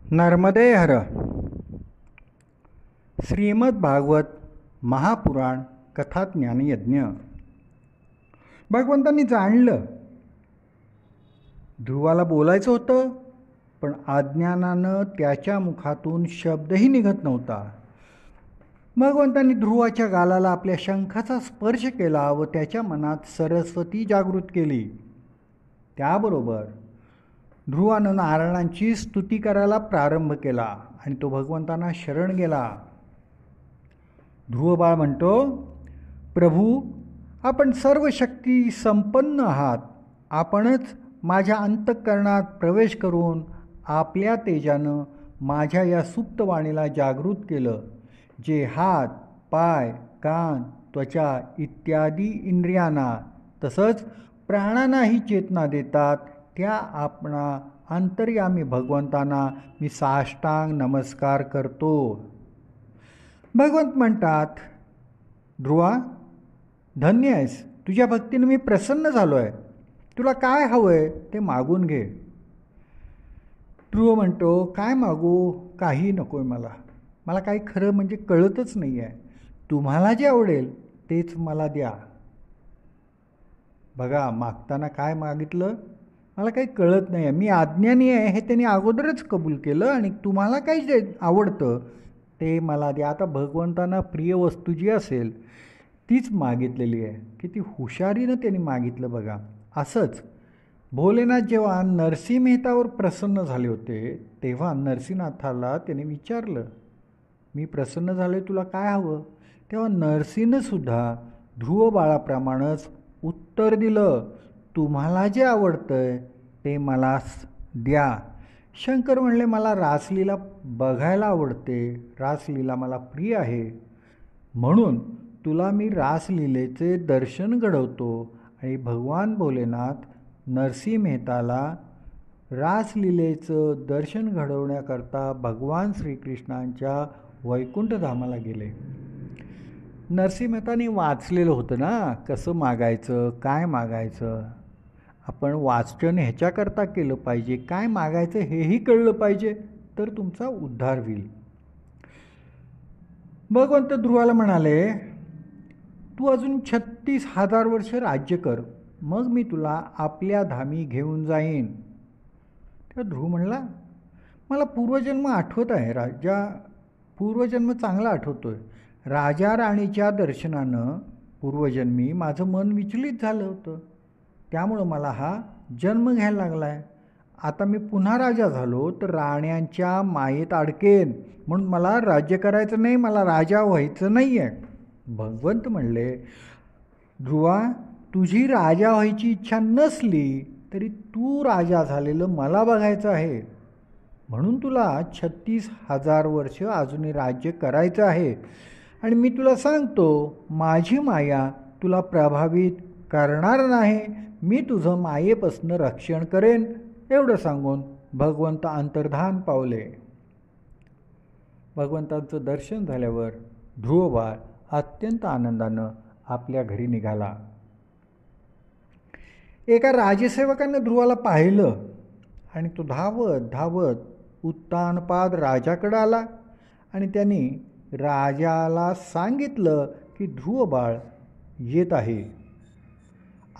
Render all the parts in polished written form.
नर्मदे हर. श्रीमद भागवत महापुराण कथाज्ञानयज्ञ. भगवंतांनी जाणलं ध्रुवाला बोलायचं होतं, पण अज्ञानानं त्याच्या मुखातून शब्दही निघत नव्हता. भगवंतांनी ध्रुवाच्या गालाला आपल्या शंखाचा स्पर्श केला व त्याच्या मनात सरस्वती जागृत केली. त्याबरोबर ध्रुवानं नारायणांची स्तुती करायला प्रारंभ केला आणि तो भगवंतांना शरण गेला. ध्रुवबाळ म्हणतो, प्रभू, आपण सर्व शक्ती संपन्न आहात. आपणच माझ्या अंतःकरणात प्रवेश करून आपल्या तेजानं माझ्या या सुप्तवाणीला जागृत केलं. जे हात, पाय, कान, त्वचा इत्यादी इंद्रियांना तसंच प्राणांनाही चेतना देतात, त्या आपणा अंतर्यामी भगवंतांना मी साष्टांग नमस्कार करतो. भगवंत म्हणतात, ध्रुवा, धन्य आहेस. तुझ्या भक्तीनं मी प्रसन्न झालो आहे. तुला काय हवं आहे ते मागून घे. ध्रुव म्हणतो, काय मागू? काही नको आहे मला. मला काही खरं म्हणजे कळतच नाही आहे. तुम्हाला जे आवडेल तेच मला द्या. बघा, मागताना काय मागितलं? मला काही कळत नाही आहे, मी अज्ञानी आहे हे त्यांनी अगोदरच कबूल केलं, आणि तुम्हाला काही जे आवडतं ते मला द्या. आता भगवंतांना प्रिय वस्तू जी असेल तीच मागितलेली आहे. किती हुशारीनं त्यांनी मागितलं बघा. असंच भोलेनाथ जेव्हा नरसिंह मेहतावर प्रसन्न झाले होते, तेव्हा नरसिंहनाथाला त्याने विचारलं, मी प्रसन्न झालो, तुला काय हवं? तेव्हा नरसिंहसुद्धा ध्रुव बाळाप्रमाणेच उत्तर दिलं, तुम्हाला जे आवडतंय ते मला द्या. शंकर म्हणले, मला रासलीला बघायला आवडते, रासलीला मला प्रिय आहे, म्हणून तुला मी रासलीलेचे दर्शन घडवतो. आणि भगवान भोलेनाथ नरसिंह मेहताला रासलीलेचं दर्शन घडवण्याकरता भगवान श्रीकृष्णांच्या वैकुंठधामाला गेले. नरसिंह मेहतानी वाचलेलं होतं ना, कसं मागायचं, काय मागायचं. आपण वाचन ह्याच्याकरता केलं पाहिजे, काय मागायचं हेही कळलं पाहिजे, तर तुमचा उद्धार होईल. भगवंत ध्रुवाला म्हणाले, तू अजून 36,000 वर्ष राज्य कर, मग मी तुला आपल्या धामी घेऊन जाईन. तेव्हा ध्रुव म्हणला, मला पूर्वजन्म आठवत आहे. पूर्वजन्म चांगला आठवतोय. राजा राणीच्या दर्शनानं पूर्वजन्मी माझं मन विचलित झालं होतं, त्यामुळं मला हा जन्म घ्यायला लागला आहे. आता मी पुन्हा राजा झालो तर राण्यांच्या मायेत अडकेन, म्हणून मला राज्य करायचं नाही, मला राजा व्हायचं नाही आहे. भगवंत म्हणले, ध्रुवा, तुझी राजा व्हायची इच्छा नसली तरी तू राजा झालेलं मला बघायचं आहे, म्हणून तुला 36,000 वर्ष अजूनही राज्य करायचं आहे. आणि मी तुला सांगतो, माझी माया तुला प्रभावित करणार नाही, मी तुझं मायेपासून रक्षण करेन. एवढं सांगून भगवंत अंतर्धान पावले. भगवंतांचं दर्शन झाल्यावर ध्रुवबाळ अत्यंत आनंदानं आपल्या घरी निघाला. एका राजसेवकानं ध्रुवाला पाहिलं आणि तो धावत धावत उत्तानपाद राजाकडे आला आणि त्यांनी राजाला सांगितलं की ध्रुवबाळ येत आहे.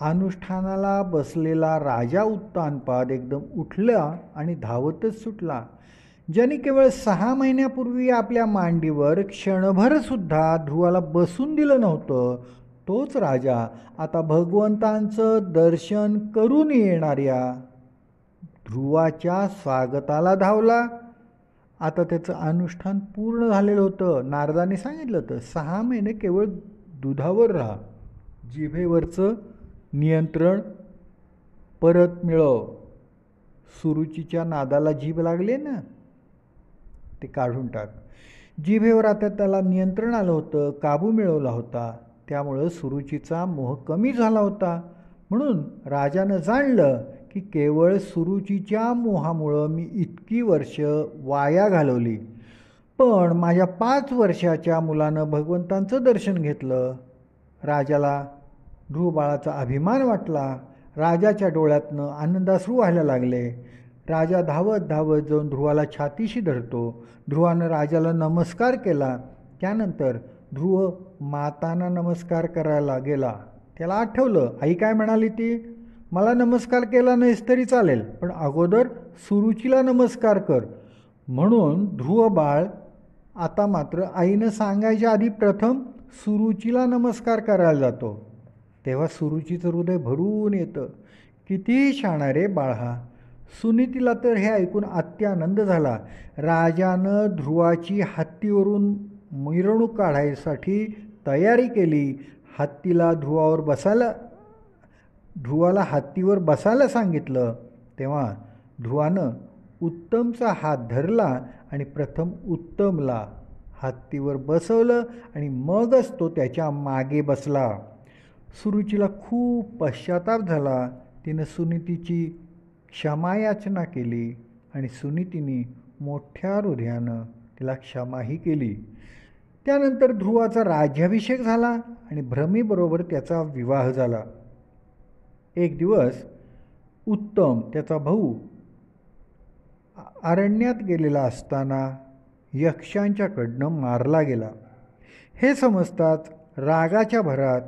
अनुष्ठानाला बसलेला राजा उत्तानपाद एकदम उठला आणि धावतच सुटला. ज्यांनी केवळ 6 महिन्यापूर्वी आपल्या मांडीवर क्षणभरसुद्धा ध्रुवाला बसून दिलं नव्हतं, तोच राजा आता भगवंतांचं दर्शन करून येणाऱ्या ध्रुवाच्या स्वागताला धावला. आता त्याचं अनुष्ठान पूर्ण झालेलं होतं. नारदाने सांगितलं होतं, 6 महिने केवळ दुधावर राहा, जिभेवरचं नियंत्रण परत मिळव. सुरुचीच्या नादाला जीभ लागले ना, ते काढून टाक. जिभेवर आता त्याला नियंत्रण आलं होतं, काबू मिळवला होता, त्यामुळं सुरुचीचा मोह कमी झाला होता. म्हणून राजानं जाणलं की केवळ सुरुचीच्या मोहामुळं मी इतकी वर्ष वाया घालवली, पण माझ्या 5 वर्षाच्या मुलानं भगवंतांचं दर्शन घेतलं. राजाला ध्रुवबाळाचा अभिमान वाटला. राजाच्या डोळ्यातनं आनंदाश्रू व्हायला लागले. राजा धावत धावत जाऊन ध्रुवाला छातीशी धरतो. ध्रुवानं राजाला नमस्कार केला. त्यानंतर ध्रुव मातांना नमस्कार करायला गेला. त्याला आठवलं आई काय म्हणाली ती, मला नमस्कार केला नाहीस तरी चालेल, पण अगोदर सुरुचीला नमस्कार कर. म्हणून ध्रुव बाळ आता मात्र आईनं सांगायच्या आधी प्रथम सुरुचीला नमस्कार करायला जातो. तेव्हा सुरुचीचं हृदय भरून येतं. किती शहाणा रे बाळ हा. सुनीतीला तर हे ऐकून अत्यानंद झाला. राजानं ध्रुवाची हत्तीवरून मिरवणूक काढायसाठी तयारी केली. ध्रुवाला हत्तीवर बसायला सांगितलं. तेव्हा ध्रुवानं उत्तमचा हात धरला आणि प्रथम उत्तमला हत्तीवर बसवलं आणि मगच तो त्याच्या मागे बसला. सुरुचीला खूप पश्चाताप झाला. तिनं सुनीतीची क्षमायाचना केली आणि सुनीतीने मोठ्या हृदयानं तिला क्षमाही केली. त्यानंतर ध्रुवाचा राज्याभिषेक झाला आणि भ्रमीबरोबर त्याचा विवाह झाला. एक दिवस उत्तम त्याचा भाऊ अरण्यात गेलेला असताना यक्षांच्याकडनं मारला गेला. हे समजताच रागाच्या भरात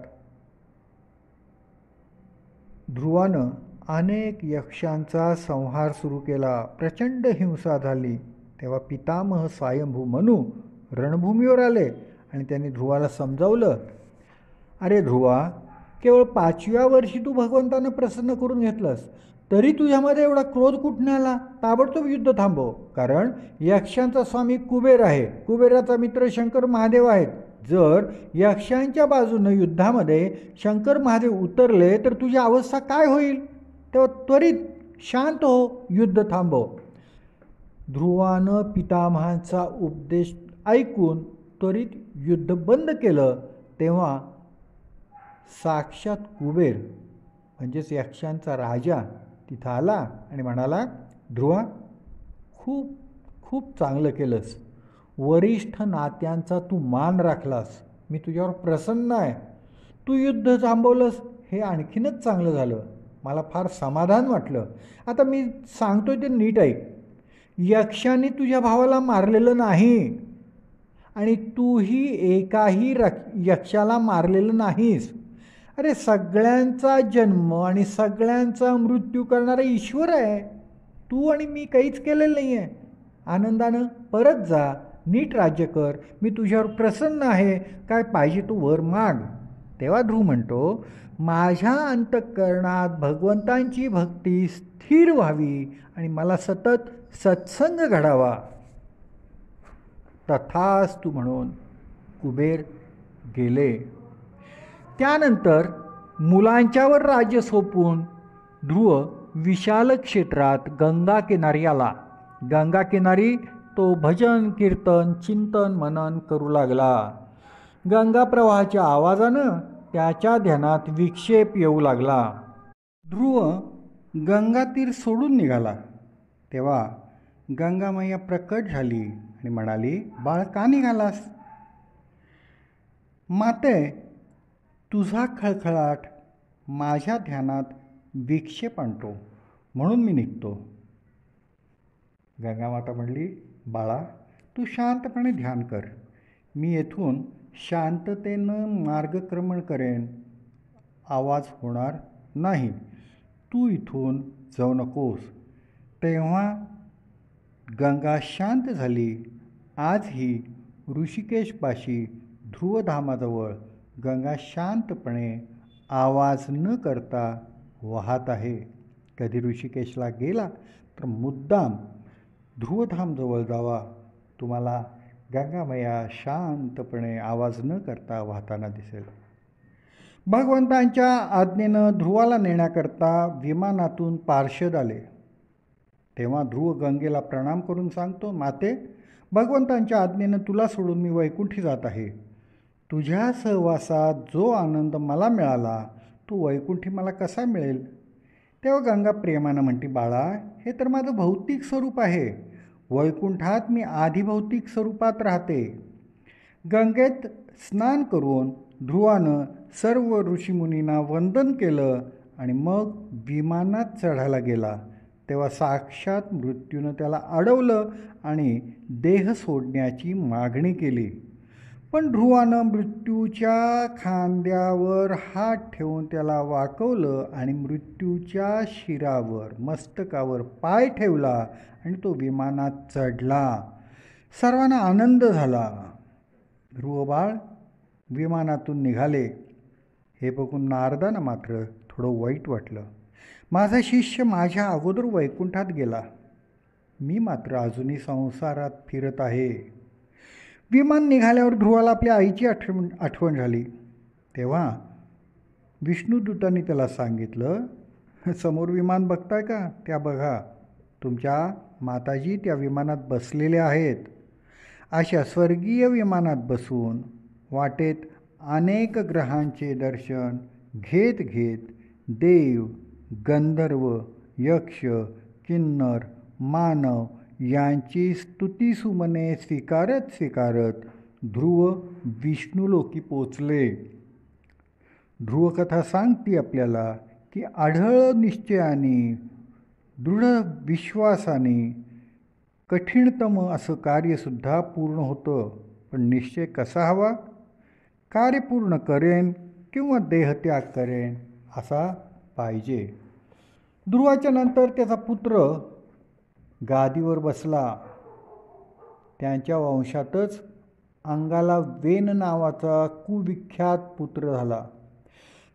ध्रुवानं अनेक यक्षांचा संहार सुरू केला. प्रचंड हिंसा झाली. तेव्हा पितामह स्वयंभू मनू रणभूमीवर आले आणि त्यांनी ध्रुवाला समजावलं, अरे ध्रुवा, केवळ 5व्या वर्षी तू भगवंतानं प्रसन्न करून घेतलंस, तरी तुझ्यामध्ये एवढा क्रोध कुठून आला? ताबडतोब युद्ध थांबव, कारण यक्षांचा स्वामी कुबेर आहे, कुबेराचा मित्र शंकर महादेव आहेत. जर यक्षांच्या बाजूनं युद्धामध्ये शंकर महादेव उतरले तर तुझी अवस्था काय होईल? तेव्हा त्वरित शांत हो, युद्ध थांबव. ध्रुवानं पितामहांचा उपदेश ऐकून त्वरित युद्ध बंद केलं. तेव्हा साक्षात कुबेर म्हणजेच यक्षांचा राजा तिथं आला आणि म्हणाला, ध्रुवा, खूप खूप चांगलं केलंस. वरिष्ठ नात्यांचा तू मान राखलास. मी तुझ्यावर प्रसन्न आहे. तू युद्ध थांबवलंस हे आणखीनच चांगलं झालं. मला फार समाधान वाटलं. आता मी सांगतोय ते नीट ऐक. यक्षाने तुझ्या भावाला मारलेलं नाही आणि तूही एकाही यक्षाला मारलेलं नाहीस. अरे सगळ्यांचा जन्म आणि सगळ्यांचा मृत्यू करणारा ईश्वर आहे. तू आणि मी काहीच केलेलं नाही आहे. आनंदानं परत जा, नीट राज्य कर. मी तुझ्यावर प्रसन्न आहे. काय पाहिजे तू वर माग. तेव्हा ध्रुव म्हणतो, माझ्या अंतःकरणात भगवंतांची भक्ती स्थिर व्हावी आणि मला सतत सत्संग घडावा. तथास्तु म्हणून कुबेर गेले. त्यानंतर मुलांच्यावर राज्य सोपून ध्रुव विशाल क्षेत्रात गंगा किनारी आला. गंगा किनारी तो भजन कीर्तन चिंतन मनन करू लागला. गंगा प्रवाहाच्या आवाजानं त्याच्या ध्यानात विक्षेप येऊ लागला. ध्रुव गंगा तीर सोडून निघाला. तेव्हा गंगा मैया प्रकट झाली आणि म्हणाली, बाळ का निघालास? माते, तुझा खळखळाट माझ्या ध्यानात विक्षेप आणतो, म्हणून मी निघतो. गंगामाता म्हणली, बाळा, तू शांतपणे ध्यान कर. मी येथून शांततेनं मार्गक्रमण करेन. आवाज होणार नाही. तू इथून जाऊ नकोस. तेव्हा गंगा शांत झाली. आजही ऋषिकेशपाशी ध्रुवधामाजवळ गंगा शांतपणे आवाज न करता वाहत आहे. कधी ऋषिकेशला गेला तर मुद्दाम ध्रुवधामजवळ जावा. तुम्हाला गंगामया शांतपणे आवाज न करता वाहताना दिसेल. भगवंतांच्या आज्ञेनं ध्रुवाला नेण्याकरता विमानातून पार्षद आले. तेव्हा ध्रुव गंगेला प्रणाम करून सांगतो, माते, भगवंतांच्या आज्ञेनं तुला सोडून मी वैकुंठी जात आहे. तुझ्या सहवासात जो आनंद मला मिळाला तो वैकुंठी मला कसा मिळेल? तेव्हा गंगा प्रेमानं म्हणते, बाळा, हे तर माझं भौतिक स्वरूप आहे. वैकुंठात मी आधिभौतिक स्वरूपात राहते. गंगेत स्नान करून ध्रुवानं सर्व ऋषीमुनींना वंदन केलं आणि मग विमानात चढायला गेला. तेव्हा साक्षात मृत्यूनं त्याला अडवलं आणि देह सोडण्याची मागणी केली. पण ध्रुवानं मृत्यूच्या खांद्यावर हात ठेवून त्याला वाकवलं आणि मृत्यूच्या शिरावर मस्तकावर पाय ठेवला आणि तो विमानात चढला. सर्वांना आनंद झाला. ध्रुवबाळ विमानातून निघाले. हे बघून नारदांना मात्र थोडं वाईट वाटलं. माझा शिष्य माझ्या अगोदर वैकुंठात गेला, मी मात्र अजूनही संसारात फिरत आहे. विमान निघाल्यावर ध्रुवाला आपल्या आईची आठवण झाली. तेव्हा विष्णुदूतांनी त्याला सांगितलं, समोर विमान बघताय का, त्या बघा, तुमच्या माताजी त्या विमानात बसलेल्या आहेत. अशा स्वर्गीय विमानात बसून वाटेत अनेक ग्रहांचे दर्शन घेत घेत देव, गंधर्व, यक्ष, किन्नर, मानव यांची स्तुतिसुमने स्वीकारत ध्रुव विष्णुलोकी पोचले. ध्रुवकथा सांगते आपल्याला की आढळ निश्चयाने, दृढ विश्वासाने कठीणतम असं कार्यसुद्धा पूर्ण होतं. पण निश्चय कसा हवा? कार्य पूर्ण करेन किंवा देहत्याग करेन असा पाहिजे. ध्रुवाच्या नंतर त्याचा पुत्र गादीवर बसला. त्यांच्या वंशातच अंगाला वेन नावाचा कुविख्यात पुत्र झाला.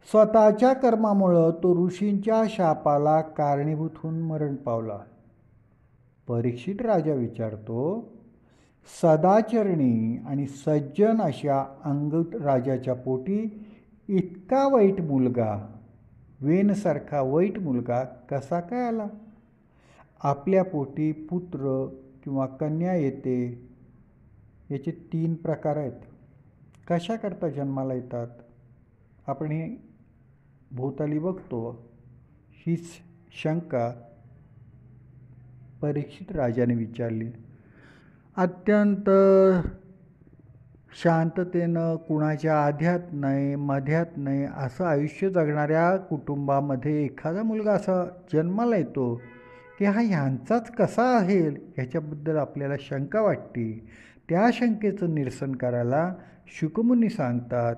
स्वतःच्या कर्मामुळं तो ऋषींच्या शापाला कारणीभूत होऊन मरण पावला. परीक्षित राजा विचारतो, सदाचरणी आणि सज्जन अशा अंग राजाच्या पोटी इतका वाईट मुलगा, वेनसारखा वाईट मुलगा कसा काय आला? आपल्या पोटी पुत्र किंवा कन्या येते, याचे 3 प्रकार आहेत. कशा करता जन्माला येतात? आपण हे भोवताली बघतो. हीच शंका परीक्षित राजाने विचारली. अत्यंत शांततेनं, कुणाच्या आध्यात नाही मध्यात नाही असं आयुष्य जगणाऱ्या कुटुंबामध्ये एखादा मुलगा असा जन्माला येतो की हा ह्यांचाच कसा आहे, ह्याच्याबद्दल आपल्याला शंका वाटते. त्या शंकेचं निरसन करायला शुकमुनी सांगतात,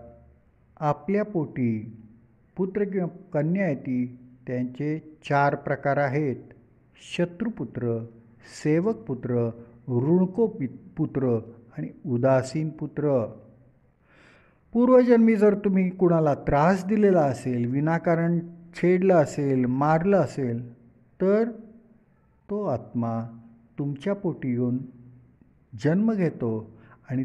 आपल्या पोटी पुत्र किंवा कन्या येते त्यांचे 4 प्रकार आहेत. शत्रुपुत्र, सेवक पुत्र, ऋणको पुत्र आणि उदासीन पुत्र. पूर्वजन्मी जर तुम्ही कुणाला त्रास दिलेला असेल, विनाकारण छेडलं असेल, मारलं असेल, तर तो आत्मा तुमच्या पोटी येऊन जन्म घेतो आणि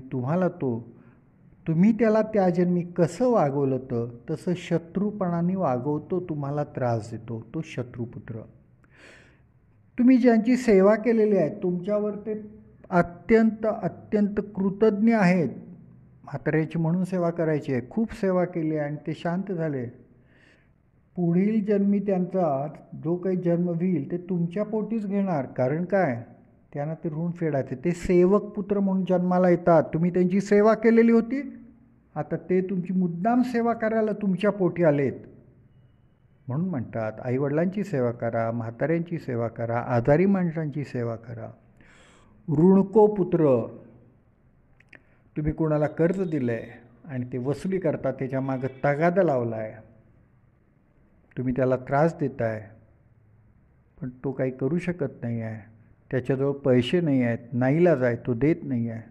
तुम्ही त्याला त्या जन्मी कसं वागवलं तसं शत्रुपणाने वागवतो, तुम्हाला त्रास देतो, तो शत्रुपुत्र. तुम्ही ज्यांची सेवा केलेली आहे, तुमच्यावर ते अत्यंत कृतज्ञ आहेत. म्हाताऱ्याची म्हणून सेवा करायची आहे, खूप सेवा केली आहे आणि ते शांत झाले. पुढील जन्मी त्यांचा जो काही जन्म होईल ते तुमच्या पोटीच घेणार. कारण काय? त्यांना ते ऋण फेडायचे. ते सेवक पुत्र म्हणून जन्माला येतात. तुम्ही त्यांची सेवा केलेली होती, आता ते तुमची मुद्दाम सेवा करायला तुमच्या पोटी आलेत. म्हणून म्हणतात, आईवडिलांची सेवा करा, म्हाताऱ्यांची सेवा करा, आजारी माणसांची सेवा करा. ऋणको पुत्र, तुम्ही कोणाला कर्ज दिलं आहे आणि ते वसुली करता, त्याच्या मागं तगादा लावला आहे, तुम्ही त्याला त्रास देताय, पण तो काही करू शकत नाही आहे, त्याच्याजवळ पैसे नाही आहेत, नाईलाज आहे, तो देत नाही आहे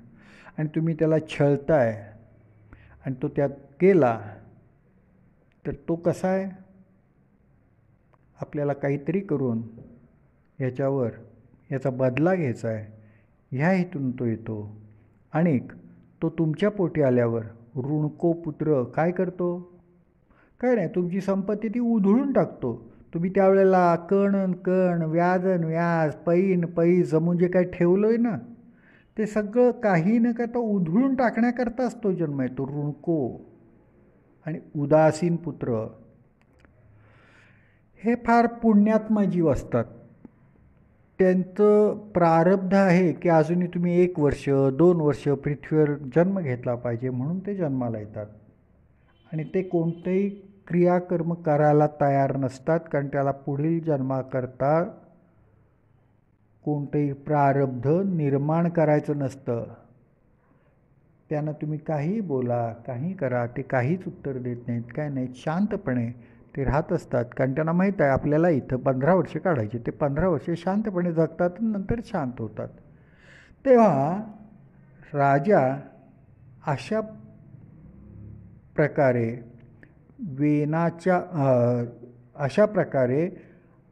आणि तुम्ही त्याला छळताय आणि तो त्यात गेला, तर तो कसा आहे? आपल्याला काहीतरी करून याचा बदला घ्यायचा आहे, ह्या हेतून तो येतो. आणि तो तुमच्या पोटी आल्यावर ऋणको पुत्र काय करतो? काय नाही, तुमची संपत्ती ती उधळून टाकतो. तुम्ही त्यावेळेला कण व्याज पै जमून जे काही ठेवलं आहे ना, ते सगळं काही न करता उधळून टाकण्याकरताच तो जन्म येतो, ऋणको. आणि उदासीन पुत्र हे फार पुण्यात्मा जीव असतात. त्यांचं प्रारब्ध आहे की अजूनही तुम्ही 1 वर्ष 2 वर्ष पृथ्वीवर जन्म घेतला पाहिजे, म्हणून ते जन्माला येतात. आणि ते कोणतेही क्रियाकर्म करायला तयार नसतात, कारण त्याला पुढील जन्माकरता कोणतंही प्रारब्ध निर्माण करायचं नसतं. त्यांना तुम्ही काहीही बोला, काही करा, ते काहीच उत्तर देत नाहीत, काय नाही, शांतपणे ते राहत असतात. कारण त्यांना माहीत आहे आपल्याला इथं 15 वर्षे काढायचे. ते 15 वर्षे शांतपणे जगतात आणि नंतर शांत होतात. तेव्हा राजा अशा प्रकारे अशा प्रकारे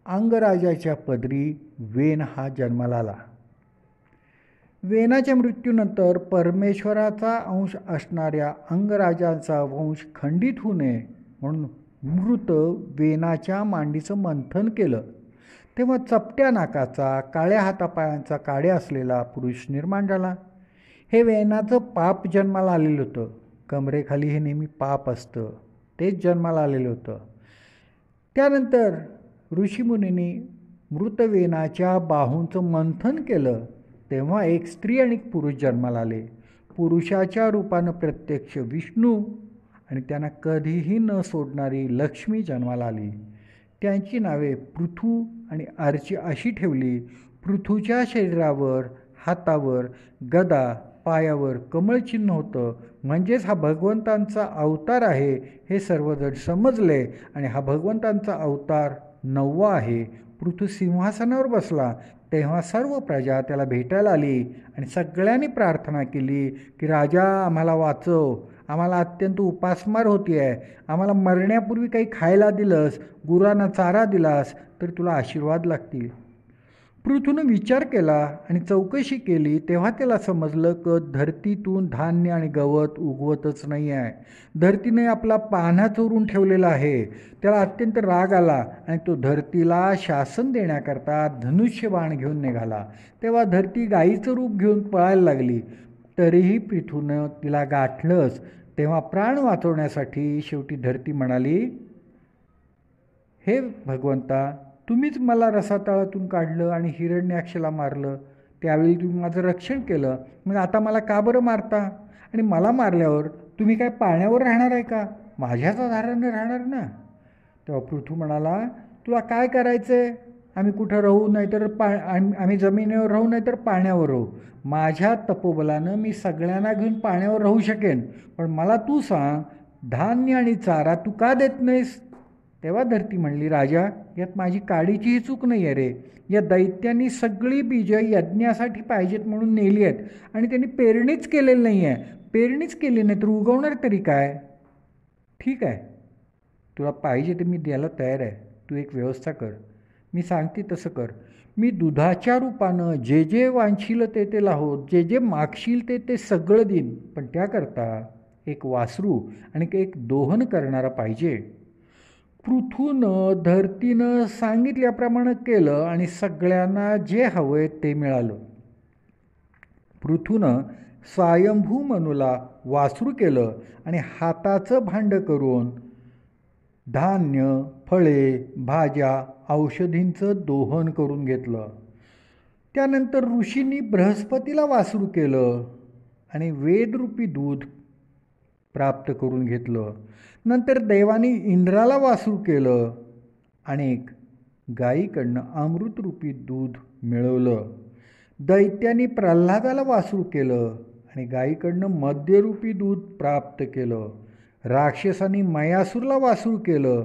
अंगराजाच्या पदरी वेन हा जन्माला आला. वेनाच्या मृत्यूनंतर परमेश्वराचा अंश असणाऱ्या अंगराजाचा वंश खंडित होऊ नये म्हणून मृत वेनाच्या मांडीचं मंथन केलं. तेव्हा चपट्या नाकाचा, काळ्या हातापायांचा काड्या असलेला पुरुष निर्माण झाला. हे वेनाचं पाप जन्माला आलेलं होतं. कमरेखाली हे नेहमी पाप असतं, तेच जन्माला आलेलं होतं. त्यानंतर ऋषीमुनींनी मृत वेनाच्या बाहूंचं मंथन केलं. तेव्हा एक स्त्री आणि एक पुरुष जन्माला आले. पुरुषाच्या रूपानं प्रत्यक्ष विष्णू आणि त्यांना कधीही न सोडणारी लक्ष्मी जन्माला आली. त्यांची नावे पृथू आणि अर्ची अशी ठेवली. पृथूच्या शरीरावर, हातावर गदा, पायावर कमळचिन्ह होतं. म्हणजेच हा भगवंतांचा अवतार आहे हे सर्वजण समजले आणि हा भगवंतांचा अवतार 9वा आहे. पृथू सिंहासनावर बसला तेव्हा सर्व प्रजा त्याला भेटायला आली आणि सगळ्यांनी प्रार्थना केली की राजा आम्हाला वाचव, आम्हाला अत्यंत उपासमार होती आहे, आम्हाला मरण्यापूर्वी काही खायला दिलंस, गुरांना चारा दिलास तर तुला आशीर्वाद लागतील. पृथूनं विचार केला आणि चौकशी केली. तेव्हा त्याला समजलं की धरतीतून धान्य आणि गवत उगवतच नाही आहे. धरतीने आपला पान्हा चोरून ठेवलेला आहे. त्याला अत्यंत राग आला आणि तो धरतीला शासन देण्याकरता धनुष्यबाण घेऊन निघाला. तेव्हा धरती गाईचं रूप घेऊन पळायला लागली. तरीही पृथूनं तिला गाठलंच. तेव्हा प्राण वाचवण्यासाठी शेवटी धरती म्हणाली, हे भगवंता, तुम्हीच मला रसातळातून काढलं आणि हिरण्याक्षला मारलं. त्यावेळी तुम्ही माझं रक्षण केलं, मग आता मला का बरं मारता? आणि मला मारल्यावर तुम्ही काय पाण्यावर राहणार आहे का? माझ्याच आधारानं राहणार ना. तेव्हा पृथू म्हणाला, तुला काय करायचं आहे? आम्ही कुठं राहू, नाहीतर आम्ही जमिनीवर राहू नाहीतर पाण्यावर राहू. माझ्या तपोबलानं मी सगळ्यांना घेऊन पाण्यावर राहू शकेन, पण मला तू सांग, धान्य आणि चारा तू का देत नाहीस? तेव्हा धरती म्हणली, राजा, यात माझी काडीचीही चूक नाही आहे रे. या दैत्यांनी सगळी बीजं यज्ञासाठी पाहिजेत म्हणून नेली आहेत आणि त्यांनी पेरणीच केलेली नाही आहे. पेरणीच केली नाही तर उगवणार तरी काय? ठीक आहे, तुला पाहिजे ते मी द्यायला तयार आहे. तू एक व्यवस्था कर, मी सांगते तसं कर. मी दुधाच्या रूपानं जे जे वांछील ते लाहोत, जे जे मागशील ते सगळं देईन, पण त्याकरता एक वासरू आणि एक दोहन करणारा पाहिजे. पृथूनं धरतीनं सांगितल्याप्रमाणे केलं आणि सगळ्यांना जे हवंय ते मिळालं. पृथूनं स्वयंभू मनूला वासरू केलं आणि हाताचं भांडं करून धान्य, फळे, भाज्या, औषधींचं दोहन करून घेतलं. त्यानंतर ऋषींनी बृहस्पतीला वासरू केलं आणि वेदरूपी दूध प्राप्त करून घेतलं. नंतर देवानी इंद्राला वासरू केलं आणि एक गायीकडनं अमृतरूपी दूध मिळवलं. दैत्यांनी प्रल्हादाला वासरू केलं आणि गायीकडनं मद्यरूपी दूध प्राप्त केलं. राक्षसांनी मयासूरला वासरू केलं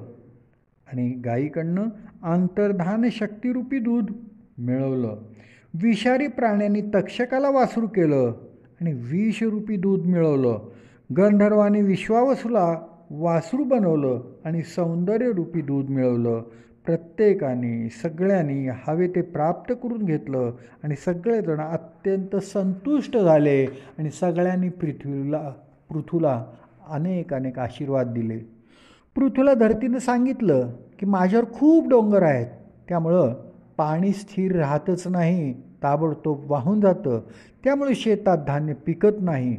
आणि गायीकडनं अंतर्धान शक्तिरूपी दूध मिळवलं. विषारी प्राण्यांनी तक्षकाला वासरू केलं आणि विषरूपी दूध मिळवलं. गंधर्वांनी विश्वावसूला वासरू बनवलं आणि सौंदर्यरूपी दूध मिळवलं. प्रत्येकाने सगळ्यांनी हवे ते प्राप्त करून घेतलं आणि सगळेजण अत्यंत संतुष्ट झाले आणि सगळ्यांनी पृथूला अनेक अनेक आशीर्वाद दिले. पृथूला धरतीनं सांगितलं की माझ्यावर खूप डोंगर आहेत, त्यामुळं पाणी स्थिर राहतच नाही, ताबडतोब वाहून जातं, त्यामुळे शेतात धान्य पिकत नाही.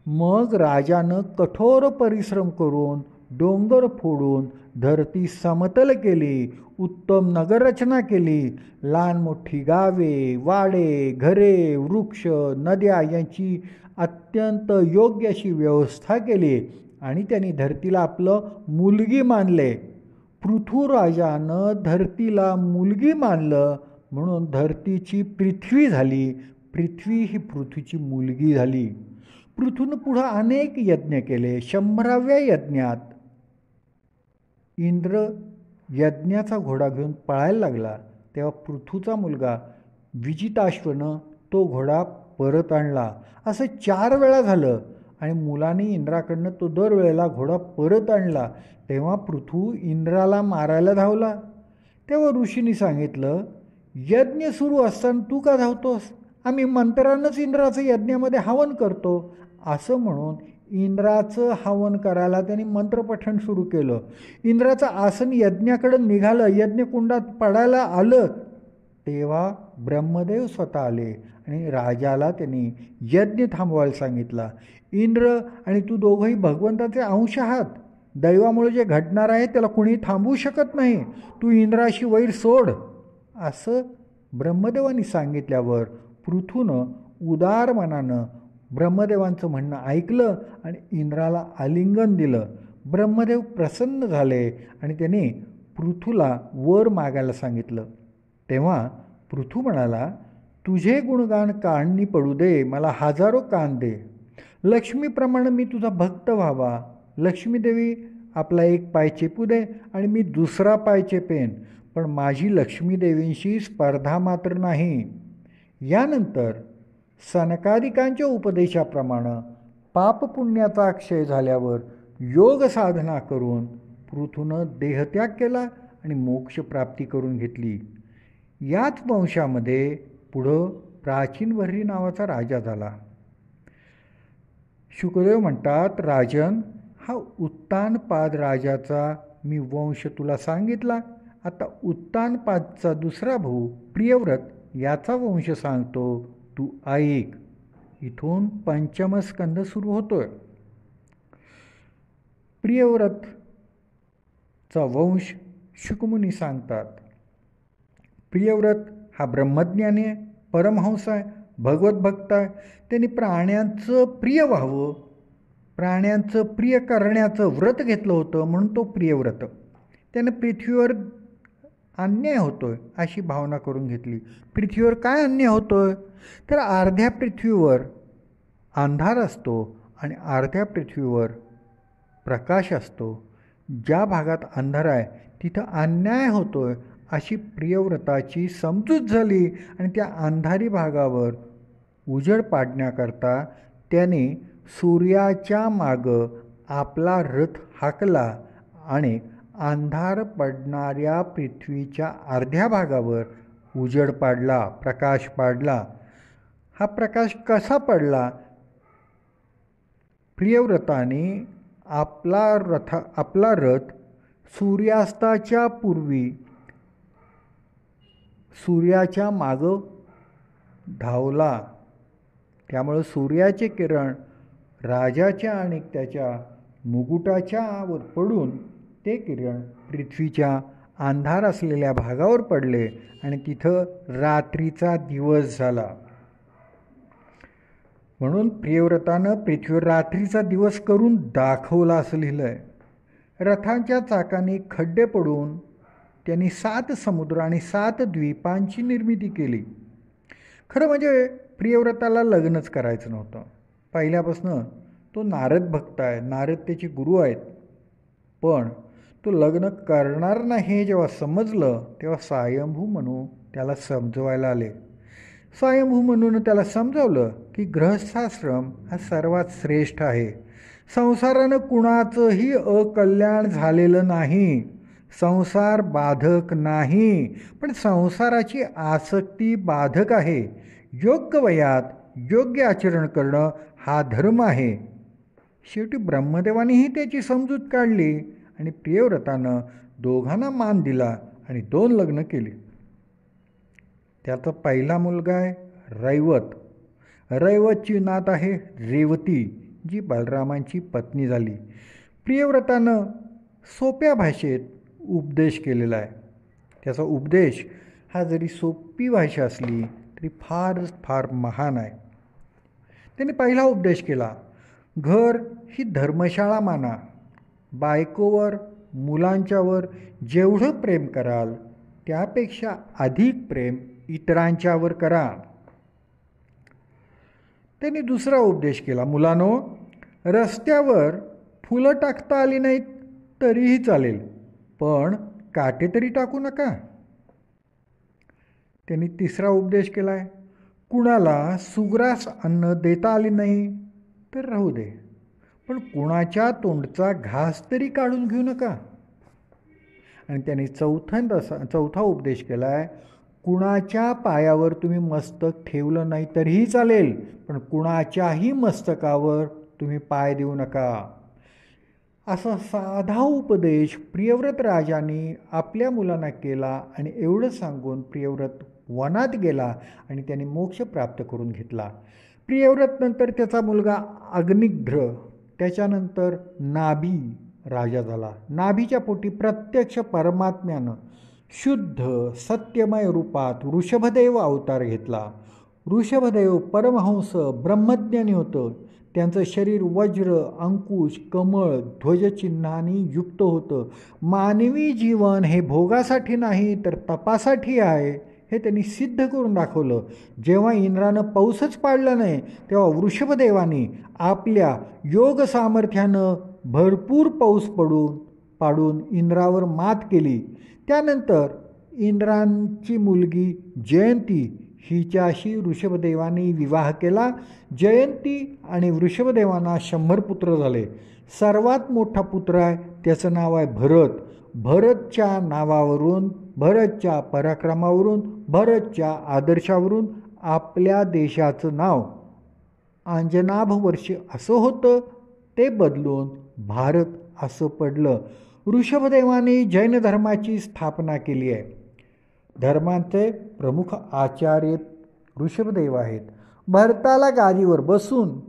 मग राजानं कठोर परिश्रम करून डोंगर फोडून धरती समतल केली, उत्तम नगररचना केली. लहान मोठी गावे, वाडे, घरे, वृक्ष, नद्या यांची अत्यंत योग्य अशी व्यवस्था केली आणि त्यांनी धरतीला आपलं मुलगी मानले. पृथ्वीराजानं धरतीला मुलगी मानलं म्हणून धरतीची पृथ्वी झाली, पृथ्वी ही पृथ्वीची मुलगी झाली. पृथून पुढं अनेक यज्ञ केले. 100व्या यज्ञात इंद्र यज्ञाचा घोडा घेऊन पळायला लागला, तेव्हा पृथूचा मुलगा विजिताश्वनं तो घोडा परत आणला. असं 4 वेळा झालं आणि मुलाने इंद्राकडनं तो दरवेळेला घोडा परत आणला. तेव्हा पृथू इंद्राला मारायला धावला. तेव्हा ऋषींनी सांगितलं, यज्ञ सुरू असताना तू का धावतोस? आम्ही मंत्रानंच इंद्राचं यज्ञामध्ये हवन करतो. असं म्हणून इंद्राचं हवन करायला त्यांनी मंत्रपठण सुरू केलं. इंद्राचं आसन यज्ञाकडं निघालं, यज्ञकुंडात पडायला आलं, तेव्हा ब्रह्मदेव स्वतः आले आणि राजाला त्यांनी यज्ञ थांबवायला सांगितला. इंद्र आणि तू दोघंही भगवंताचे अंश आहात. दैवामुळे जे घडणार आहे त्याला कुणी थांबवू शकत नाही. तू इंद्राशी वैर सोड, असं ब्रह्मदेवांनी सांगितल्यावर पृथूनं उदार मनानं ब्रह्मदेवांचं म्हणणं ऐकलं आणि इंद्राला आलिंगन दिलं. ब्रह्मदेव प्रसन्न झाले आणि त्याने पृथूला वर मागायला सांगितलं. तेव्हा पृथू म्हणाला, तुझे गुणगान कानी पडू दे, मला हजारो कान दे. लक्ष्मीप्रमाणे मी तुझा भक्त व्हावा. लक्ष्मीदेवी आपला एक पाय चेपू दे आणि मी दुसरा पाय चेपेन, पण माझी लक्ष्मीदेवींशी स्पर्धा मात्र नाही. यानंतर सनकादिकांच्या उपदेशाप्रमाणे पापपुण्याचा क्षय झाल्यावर योग साधना करून पृथूनं देहत्याग केला आणि मोक्षप्राप्ती करून घेतली. याच वंशामध्ये पुढं प्राचीनवर्री नावाचा राजा झाला. शुकदेव म्हणतात, राजन, हा उत्तानपाद राजाचा मी वंश तुला सांगितला. आता उत्तानपादचा दुसरा भाऊ प्रियव्रत याचा वंश सांगतो, तू ऐक. इथून 5म स्कंद सुरू होतोय. प्रियव्रतचा वंश शुकमुनी सांगतात. प्रियव्रत हा ब्रह्मज्ञानी आहे, परमहंस आहे, भगवत भक्त आहे. त्यांनी प्राण्यांचं प्रिय व्हावं, प्राण्यांचं प्रिय करण्याचं व्रत घेतलं होतं, म्हणून तो प्रियव्रत. त्यानं पृथ्वीवर अन्याय होतोय अशी भावना करून घेतली. पृथ्वीवर काय अन्याय होतोय? तर अर्ध्या पृथ्वीवर अंधार असतो आणि अर्ध्या पृथ्वीवर प्रकाश असतो. ज्या भागात अंधार आहे तिथं अन्याय होतोय अशी प्रियव्रताची समजूत झाली आणि त्या अंधारी भागावर उजेड पाडण्याकरता त्याने सूर्याच्या मागं आपला रथ हाकला आणि अंधार पडणाऱ्या पृथ्वीच्या अर्ध्या भागावर उजेड पाडला, प्रकाश पाडला. हा प्रकाश कसा पडला? प्रियव्रताने आपला रथ सूर्यास्ताच्या पूर्वी सूर्याच्या मागं धावला. त्यामुळं सूर्याचे किरण राजाच्या आणि त्याच्या मुकुटाच्या वर पडून ते किरण पृथ्वीच्या अंधार असलेल्या भागावर पडले आणि तिथं रात्रीचा दिवस झाला. म्हणून प्रियव्रतानं पृथ्वीवर रात्रीचा दिवस करून दाखवला असं लिहिलं आहे. रथांच्या चाकांनी खड्डे पडून त्यांनी 7 समुद्र आणि 7 द्वीपांची निर्मिती केली. खरं म्हणजे प्रियव्रताला लग्नच करायचं नव्हतं. पहिल्यापासून तो नारद भक्त आहे, नारद त्याचे गुरु आहेत. पण तो लग्न करणार नाही हे जेव्हा समजलं तेव्हा स्वयंभू मनू त्याला समजवायला आले. स्वयंभू मनूनं त्याला समजावलं की गृहस्थाश्रम हा सर्वात श्रेष्ठ आहे. संसारानं कुणाचंही अकल्याण झालेलं नाही. संसार बाधक नाही, पण संसाराची आसक्ती बाधक आहे. योग्य वयात योग्य आचरण करणं हा धर्म आहे. शेवटी ब्रह्मदेवानेही त्याची समजूत काढली आणि प्रियव्रतानं दोघांना मान दिला आणि 2 लग्न केली. त्याचा पहिला मुलगा आहे रैवत. रैवतची नात आहे रेवती, जी बलरामांची पत्नी झाली. प्रियव्रतानं सोप्या भाषेत उपदेश केलेला आहे. त्याचा उपदेश हा जरी सोपी भाषा असली तरी फार महान आहे. त्याने पहिला उपदेश केला, घर ही धर्मशाळा माना. बायकोवर मुलांच्यावर जेवढं प्रेम कराल त्यापेक्षा अधिक प्रेम इतरांच्यावर करा. त्यांनी दुसरा उपदेश केला, मुलांनो, रस्त्यावर फुलं टाकता आली नाहीत तरीही चालेल, पण काटे तरी टाकू नका. त्यांनी तिसरा उपदेश केला आहे, कुणाला सुग्रास अन्न देता आले नाही तर राहू दे, पण कुणाच्या तोंडचा घास तरी काढून घेऊ नका. आणि त्यांनी चौथा उपदेश केला आहे, कुणाच्या पायावर तुम्ही मस्तक ठेवलं नाही तरीही चालेल, पण कुणाच्याही मस्तकावर तुम्ही पाय देऊ नका. असा साधा उपदेश प्रियव्रत राजाने आपल्या मुलांना केला आणि एवढं सांगून प्रियव्रत वनात गेला आणि त्याने मोक्ष प्राप्त करून घेतला. प्रियव्रत नंतर त्याचा मुलगा अग्निध्र, त्याच्यानंतर नाभी राजा झाला. नाभीच्या पोटी प्रत्यक्ष परमात्म्यानं शुद्ध सत्यमय रूपात वृषभदेव अवतार घेतला. वृषभदेव परमहंस ब्रह्मज्ञानी होतं. त्यांचं शरीर वज्र, अंकुश, कमळ, ध्वजचिन्हांनी युक्त होतं. मानवी जीवन हे भोगासाठी नाही तर तपासाठी आहे हे त्यांनी सिद्ध करून दाखवलं. जेव्हा इंद्रानं पाऊसच पाडला नाही तेव्हा वृषभदेवानी आपल्या योग सामर्थ्यानं भरपूर पाऊस पाडून इंद्रावर मात केली. त्यानंतर इंद्रांची मुलगी जयंती हिच्याशी वृषभदेवानी विवाह केला. जयंती आणि वृषभदेवांना 100 पुत्र झाले. सर्वात मोठा पुत्र आहे त्याचं नाव आहे भरत. भरतच्या नावावरून, भरतच्या पराक्रमावरून, भरतच्या आदर्शावरून आपल्या देशाचं नाव अंजनाभ वर्ष असं होतं ते बदलून भारत असं पडलं. वृषभदेवाने जैन धर्माची स्थापना केली आहे. धर्मांचे प्रमुख आचार्य ऋषभदेव आहेत. भरताला गादीवर बसून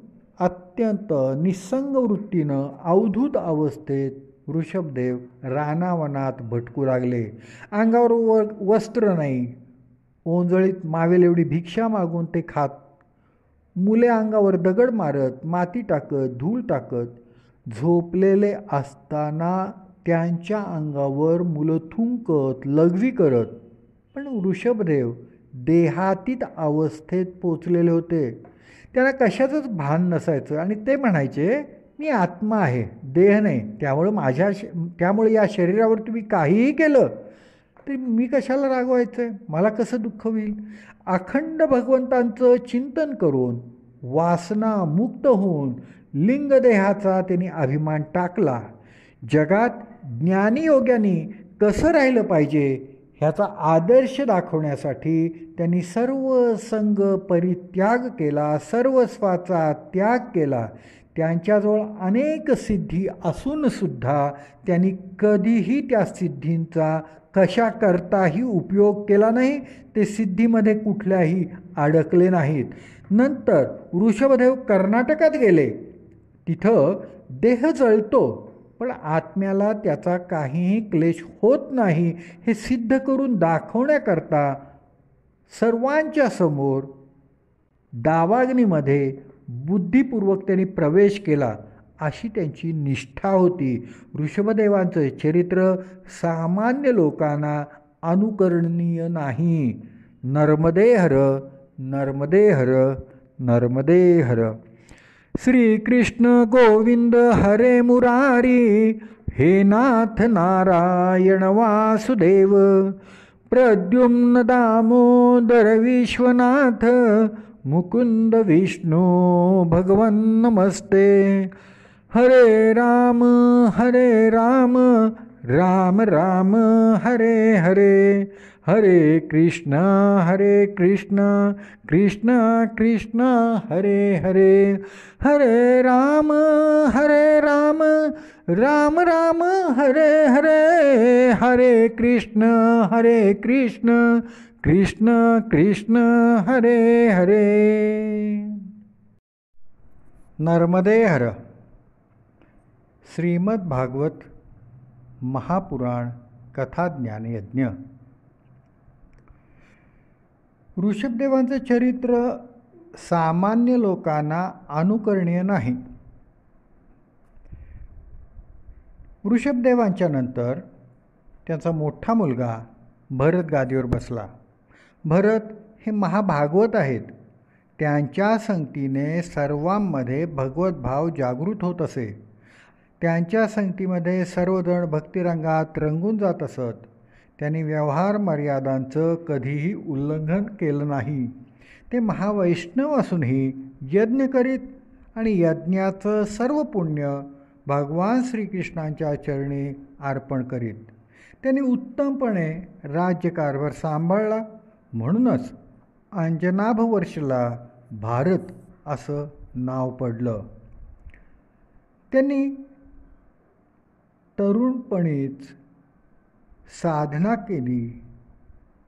अत्यंत निस्संग वृत्तीनं अवधूत अवस्थेत वृषभदेव रानावनात भटकू लागले. अंगावर वस्त्र नाही, ओंजळीत मावेल एवढी भिक्षा मागून ते खात. मुले अंगावर दगड मारत, माती टाकत, धूळ टाकत, झोपलेले असताना त्यांच्या अंगावर मुलं थुंकत, लघवी करत. पण वृषभदेव देहातीत अवस्थेत पोचलेले होते. त्यांना कशाचंच भान नसायचं आणि ते म्हणायचे, मी आत्मा आहे, देह नाही, त्यामुळे या शरीरावर तुम्ही काहीही केलं तरी मी कशाला रागवायचं आहे, मला कसं दुःख होईल. अखंड भगवंतांचं चिंतन करून वासना मुक्त होऊन लिंगदेहाचा त्यांनी अभिमान टाकला. जगात ज्ञानी योग्यांनी कसं राहिलं पाहिजे ह्याचा आदर्श दाखवण्यासाठी त्यांनी सर्व संग परित्याग केला, सर्वस्वाचा त्याग केला. त्यांच्याजवळ अनेक सिद्धी असूनसुद्धा त्यांनी कधीही त्या सिद्धींचा कशाकरताही उपयोग केला नाही. ते सिद्धीमध्ये कुठल्याही अडकले नाहीत. नंतर वृषभदेव कर्नाटकात गेले. तिथं देह जळतो पण आत्म्याला त्याचा काहीही क्लेश होत नाही हे सिद्ध करून दाखवण्याकरता सर्वांच्या समोर दावाग्नीमध्ये बुद्धिपूर्वक त्यांनी प्रवेश केला. अशी त्यांची निष्ठा होती. वृषभदेवांचं चरित्र सामान्य लोकांना अनुकरणीय नाही. नर्मदे हर, नर्मदे हर, नर्मदे हर. श्री कृष्ण गोविंद हरे मुरारी, हे नाथ नारायण वासुदेव, प्रद्युम्न दामोदर विश्वनाथ, मुकुंद विष्णू भगवन नमस्ते. हरे राम राम राम हरे हरे, हरे कृष्ण कृष्ण कृष्ण हरे हरे, हरे राम राम राम हरे हरे, हरे कृष्ण कृष्ण कृष्ण हरे हरे. नर्मदे हर. श्रीमद् भागवत महापुराण कथा ज्ञान यज्ञ. ऋषभदेवांचे चरित्र सामान्य लोकांना अनुकरणीय नाही. ऋषभदेवांच्या नंतर त्यांचा मोठा मुलगा भरत गादीवर बसला. भरत हे महाभागवत आहेत. त्यांच्या संगतीने सर्वांमध्ये भगवत भाव जागृत होत असे. त्यांच्या संगतीमध्ये सर्वजण भक्तिरंगात रंगून जात असत. त्यांनी व्यवहार मर्यादांचं कधीही उल्लंघन केलं नाही. ते महावैष्णव असूनही यज्ञ करीत आणि यज्ञाचं सर्व पुण्य भगवान श्रीकृष्णांच्या चरणी अर्पण करीत. त्यांनी उत्तमपणे राज्यकारभार सांभाळला. म्हणूनच अंजनाभ वर्षला भारत असं नाव पडलं. त्यांनी तरुणपणीच साधना केली,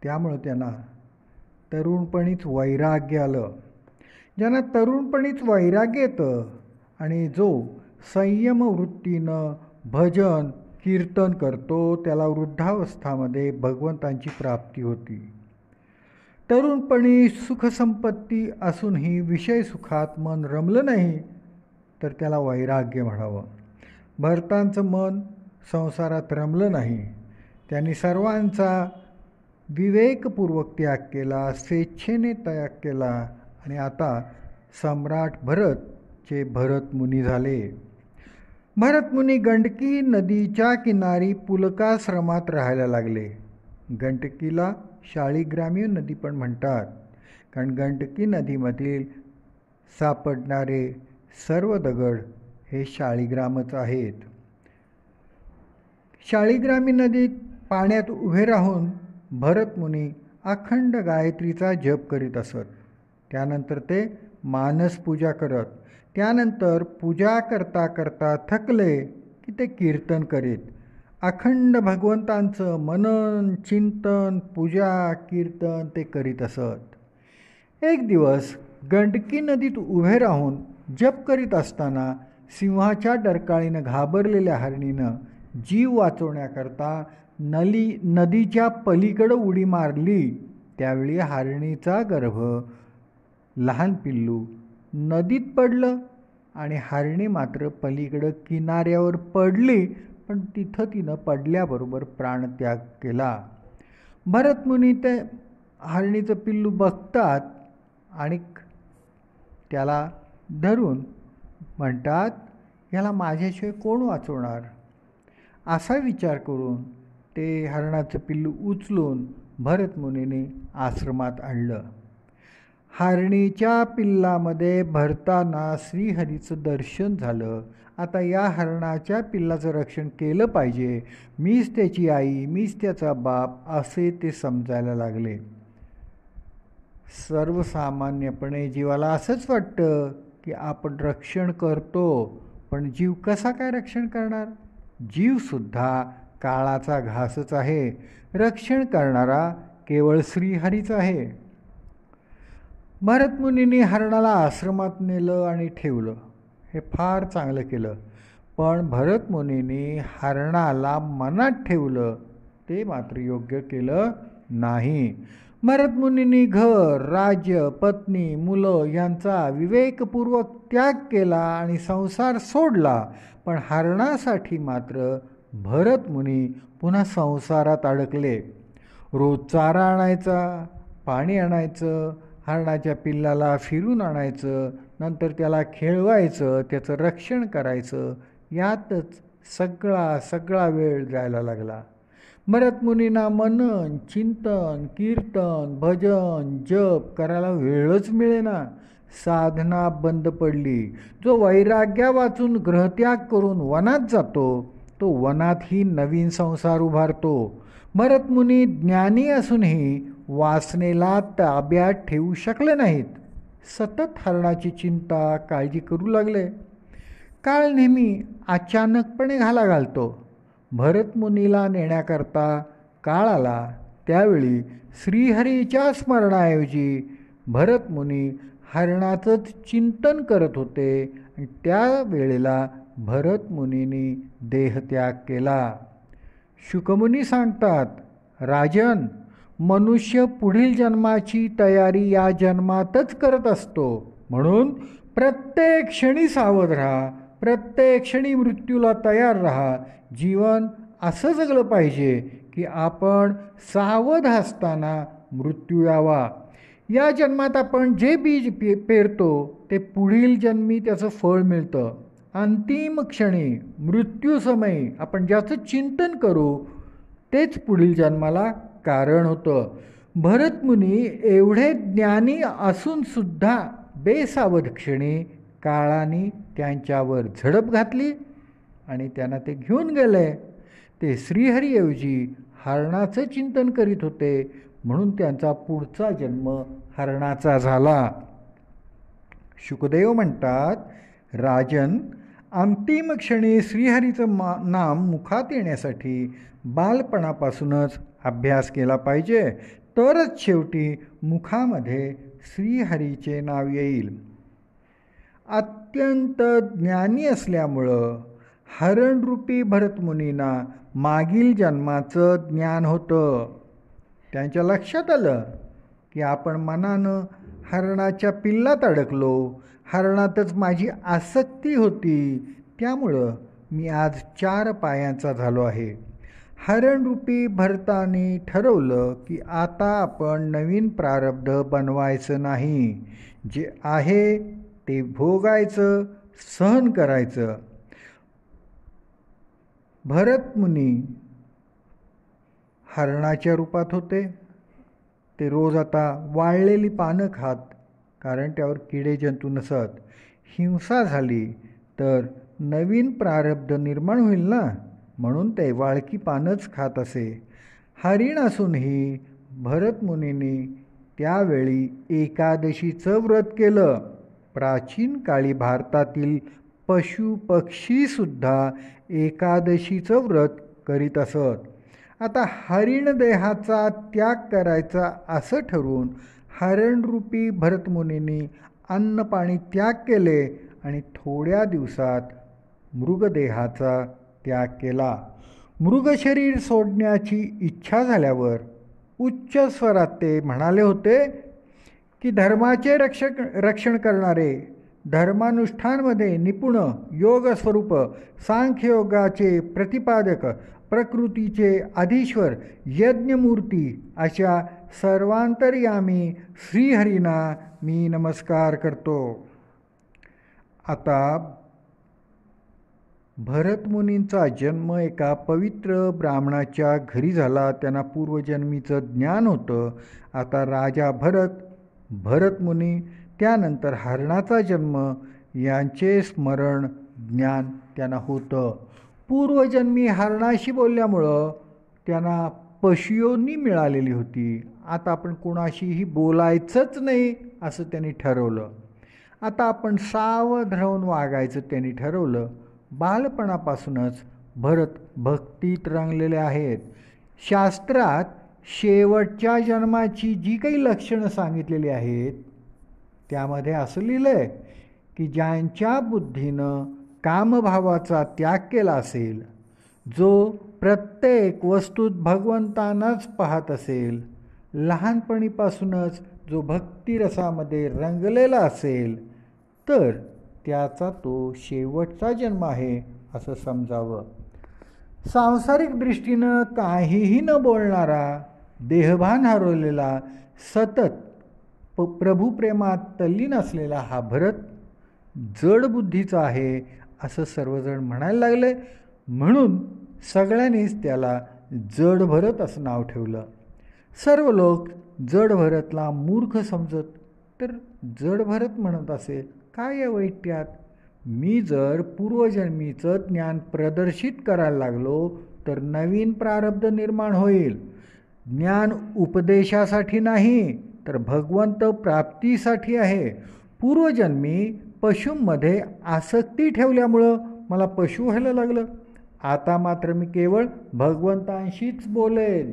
त्यामुळं त्यांना तरुणपणीच वैराग्य आलं. ज्यांना तरुणपणीच वैराग्य येतं आणि जो संयम वृत्तीनं भजन कीर्तन करतो त्याला वृद्धावस्थामध्ये भगवंतांची प्राप्ती होती. तरुणपणी सुखसंपत्ती असूनही विषय सुखात मन रमलं नाही तर त्याला वैराग्य म्हणावं. भरतांचं मन संसारात रमलं नाही. त्यांनी सर्वांचा विवेकपूर्वक त्याग केला, स्वेच्छेने त्याग केला आणि आता सम्राट भरतचे भरतमुनी झाले. भरतमुनी गंडकी नदीच्या किनारी पुलकाश्रमात राहायला लागले. गंडकीला शाळीग्रामी नदी पण म्हणतात, कारण गंडकी नदीमधील सापडणारे सर्व दगड हे शाळीग्रामच आहेत. शाळीग्रामी नदीत पाण्यात उभे राहून भरतमुनी अखंड गायत्रीचा जप करीत असत. त्यानंतर ते मानस पूजा करत. त्यानंतर पूजा करता करता थकले की ते कीर्तन करीत. अखंड भगवंतांचं मनन चिंतन पूजा कीर्तन ते करीत असत. एक दिवस गंडकी नदीत उभे राहून जप करीत असताना सिंहाच्या डरकाळीनं घाबरलेल्या हरणीनं जीव वाचवण्याकरता नदीच्या पलीकडं उडी मारली. त्यावेळी हरणीचा गर्भ लहान पिल्लू नदीत पडलं आणि हरणी मात्र पलीकडं किनाऱ्यावर पडली, पण तिथं तिनं पडल्याबरोबर प्राणत्याग केला. भरतमुनी ते हरणीचं पिल्लू बघतात आणि त्याला धरून म्हणतात, ह्याला माझ्याशिवाय कोण वाचवणार. असा विचार करून ते हरणाचं पिल्लू उचलून भरतमुनीने आश्रमात आणलं. हरणीच्या पिल्लामध्ये भरताना श्रीहरीचं दर्शन झालं. आता या हरणाच्या पिल्लाचं रक्षण केलं पाहिजे, मीच त्याची आई, मीच त्याचा बाप असे ते समजायला लागले. सर्वसामान्यपणे जीवाला असंच वाटतं की आपण रक्षण करतो, पण जीव कसा काय रक्षण करणार. जीवसुद्धा काळाचा घासच आहे. रक्षण करणारा केवळ श्रीहरीच आहे. भरतमुनींनी हरणाला आश्रमात नेलं आणि ठेवलं. हे फार चांगलं केलं. पण भरतमुनींनी हरणाला मनात ठेवलं ते मात्र योग्य केलं नाही. भरतमुनींनी घर राज्य पत्नी मुलं यांचा विवेकपूर्वक त्याग केला आणि संसार सोडला. पण हरणासाठी मात्र भरतमुनी पुन्हा संसारात अडकले. रोज चारा आणायचा, पाणी आणायचं, हरणाच्या पिल्लाला फिरून आणायचं, नंतर त्याला खेळवायचं, त्याचं रक्षण करायचं, यातच सगळा वेळ जायला लागला. भरतमुनींना मनन चिंतन कीर्तन भजन जप करायला वेळच मिळेना. साधना बंद पडली. जो वैराग्या वाचून ग्रहत्याग करून वनात जातो तो वनातही नवीन संसार उभारतो. भरतमुनी ज्ञानी असूनही वासनेला ताब्यात ठेवू शकले नाहीत. सतत हरणाची चिंता काळजी करू लागले. काळ नेहमी अचानकपणे घाला घालतो. भरतमुनीला नेण्याकरता काळ आला त्यावेळी श्रीहरीच्या स्मरणाऐवजी भरतमुनी हरणाचंच चिंतन करत होते आणि त्यावेळेला भरतमुनींनी देहत्याग केला. शुकमुनी सांगतात, राजन, मनुष्य पुढील जन्माची तयारी या जन्मातच करत असतो. म्हणून प्रत्येक क्षणी सावध राहा, प्रत्येक क्षणी मृत्यूला तयार राहा. जीवन असं जगलं पाहिजे की आपण सावध असताना मृत्यू यावा. या जन्मात आपण जे बीज पेरतो ते पुढील जन्मी त्याचं फळ मिळतं. अंतिम क्षणी मृत्यूसमयी आपण ज्याचं चिंतन करू तेच पुढील जन्माला कारण होतं. भरतमुनी एवढे ज्ञानी असूनसुद्धा बेसावध क्षणी काळाने त्यांच्यावर झडप घातली आणि त्यांना ते घेऊन गेले. ते श्रीहरीऐवजी हरणाचं चिंतन करीत होते म्हणून त्यांचा पुढचा जन्म हरणाचा झाला. शुकदेव म्हणतात, राजन, अंतिम क्षणी श्रीहरीचं नाम मुखात येण्यासाठी बालपणापासूनच अभ्यास केला पाहिजे, तरच शेवटी मुखामध्ये श्रीहरीचे नाव येईल. अत्यंत ज्ञानी असल्यामुळं हरणरूपी भरतमुनींना मागील जन्माचं ज्ञान होतं. त्यांच्या लक्षात आलं की आपण मनानं हरणाच्या पिल्लात अडकलो, हरणातच माझी आसक्ती होती, त्यामुळं मी आज 4 पायांचा झालो आहे. हरणरूपी भरताने ठरवलं की आता आपण नवीन प्रारब्ध बनवायचं नाही, जे आहे ते भोगायचं, सहन करायचं. भरतमुनी हरणाच्या रूपात होते. ते रोज आता वाळलेली पानं खात, कारण त्यावर किडे जंतू नसत. हिंसा झाली तर नवीन प्रारब्ध निर्माण होईल ना, म्हणून ते वाळकी पानच खात असे. हरिण असूनही भरतमुनींनी त्यावेळी एकादशीचं व्रत केलं. प्राचीन काळी भारतातील पशु पक्षीसुद्धा एकादशीचं व्रत करीत असत. आता हरिण देहाचा त्याग करायचा असं ठरवून हरणरूपी भरतमुनींनी अन्नपाणी त्याग केले आणि थोड्या दिवसात मृगदेहाचा त्याग केला. मृगशरीर सोडण्याची इच्छा झाल्यावर उच्च स्वरात ते म्हणाले होते की धर्माचे रक्षण करणारे, धर्मानुष्ठानमध्ये निपुण, योगस्वरूप, सांख्ययोगाचे प्रतिपादक, प्रकृतीचे अधीश्वर, यज्ञमूर्ती अशा सर्वांतर्यामी श्रीहरींना मी नमस्कार करतो. आता भरतमुनींचा जन्म एका पवित्र ब्राह्मणाच्या घरी झाला. त्यांना पूर्वजन्मीचं ज्ञान होतं. आता राजा भरतमुनी, त्यानंतर हरणाचा जन्म यांचे स्मरण ज्ञान त्यांना होतं. पूर्वजन्मी हरणाशी बोलल्यामुळं त्यांना पशुयोनी मिळालेली होती. आता आपण कोणाशीही बोलायचंच नाही असं त्यांनी ठरवलं. आता आपण सावध राहून वागायचं त्यांनी ठरवलं. बालपणापासूनच भरत भक्तीत रंगलेले आहेत. शास्त्रात शेवटच्या जन्माची जी काही लक्षणं सांगितलेली आहेत त्यामध्ये असं लिहिलं आहे की ज्यांच्या बुद्धीनं कामभावाचा त्याग केला असेल, जो प्रत्येक वस्तूत भगवंतांनाच पाहत असेल, लहानपणीपासूनच जो भक्तिरसामध्ये रंगलेला असेल, तर त्याचा तो शेवटचा जन्म आहे असं समजावं. सांसारिक दृष्टीनं काहीही न बोलणारा, देहभान हरवलेला, सतत प्रभुप्रेमात तल्लीन असलेला हा भरत जड बुद्धीचा आहे असं सर्वजण म्हणायला लागले. म्हणून सगळ्यांनीच त्याला जड भरत असं नाव ठेवलं. सर्व लोक जड भरतला मूर्ख समजत, तर जड भरत म्हणत असेल, काय आहे वाईट त्यात? मी जर पूर्वजन्मीचं ज्ञान प्रदर्शित करायला लागलो तर नवीन प्रारब्ध निर्माण होईल. ज्ञान उपदेशासाठी नाही तर भगवंत प्राप्तीसाठी आहे. पूर्वजन्मी पशूंमध्ये आसक्ती ठेवल्यामुळं मला पशु व्हायला लागलं. आता मात्र मी केवळ भगवंतांशीच बोलेन,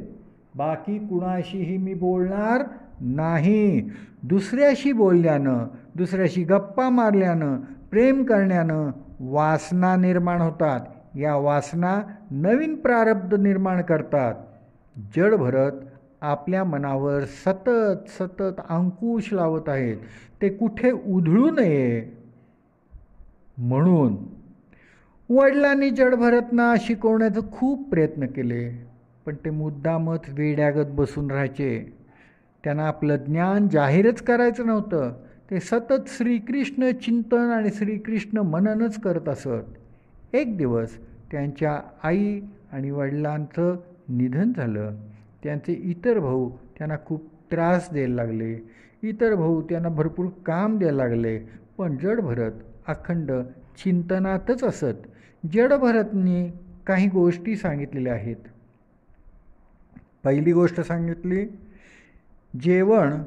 बाकी कुणाशीही मी बोलणार नाही. दुसऱ्याशी बोलल्यानं, दुसऱ्याशी गप्पा मारल्यानं, प्रेम करण्यानं वासना निर्माण होतात. या वासना नवीन प्रारब्ध निर्माण करतात. जड भरत आपल्या मनावर सतत सतत अंकुश लावत आहेत. ते कुठे उधळू नये म्हणून वडिलांनी जड भरतना शिकवण्याचं खूप प्रयत्न केले, पण ते मुद्दामच वेड्यागत बसून राहायचे. त्यांना आपलं ज्ञान जाहीरच करायचं नव्हतं. ते सतत श्रीकृष्ण चिंतन आणि श्रीकृष्ण मननच करत असत. एक दिवस त्यांच्या आई आणि वडिलांचं निधन झालं. त्यांचे इतर भाऊ त्यांना खूप त्रास द्यायला लागले. इतर भाऊ त्यांना भरपूर काम द्यायला लागले. पण जड भरत अखंड चिंतनातच असत. जड भरतनी काही गोष्टी सांगितलेल्या आहेत. पहिली गोष्ट सांगितली, जेवण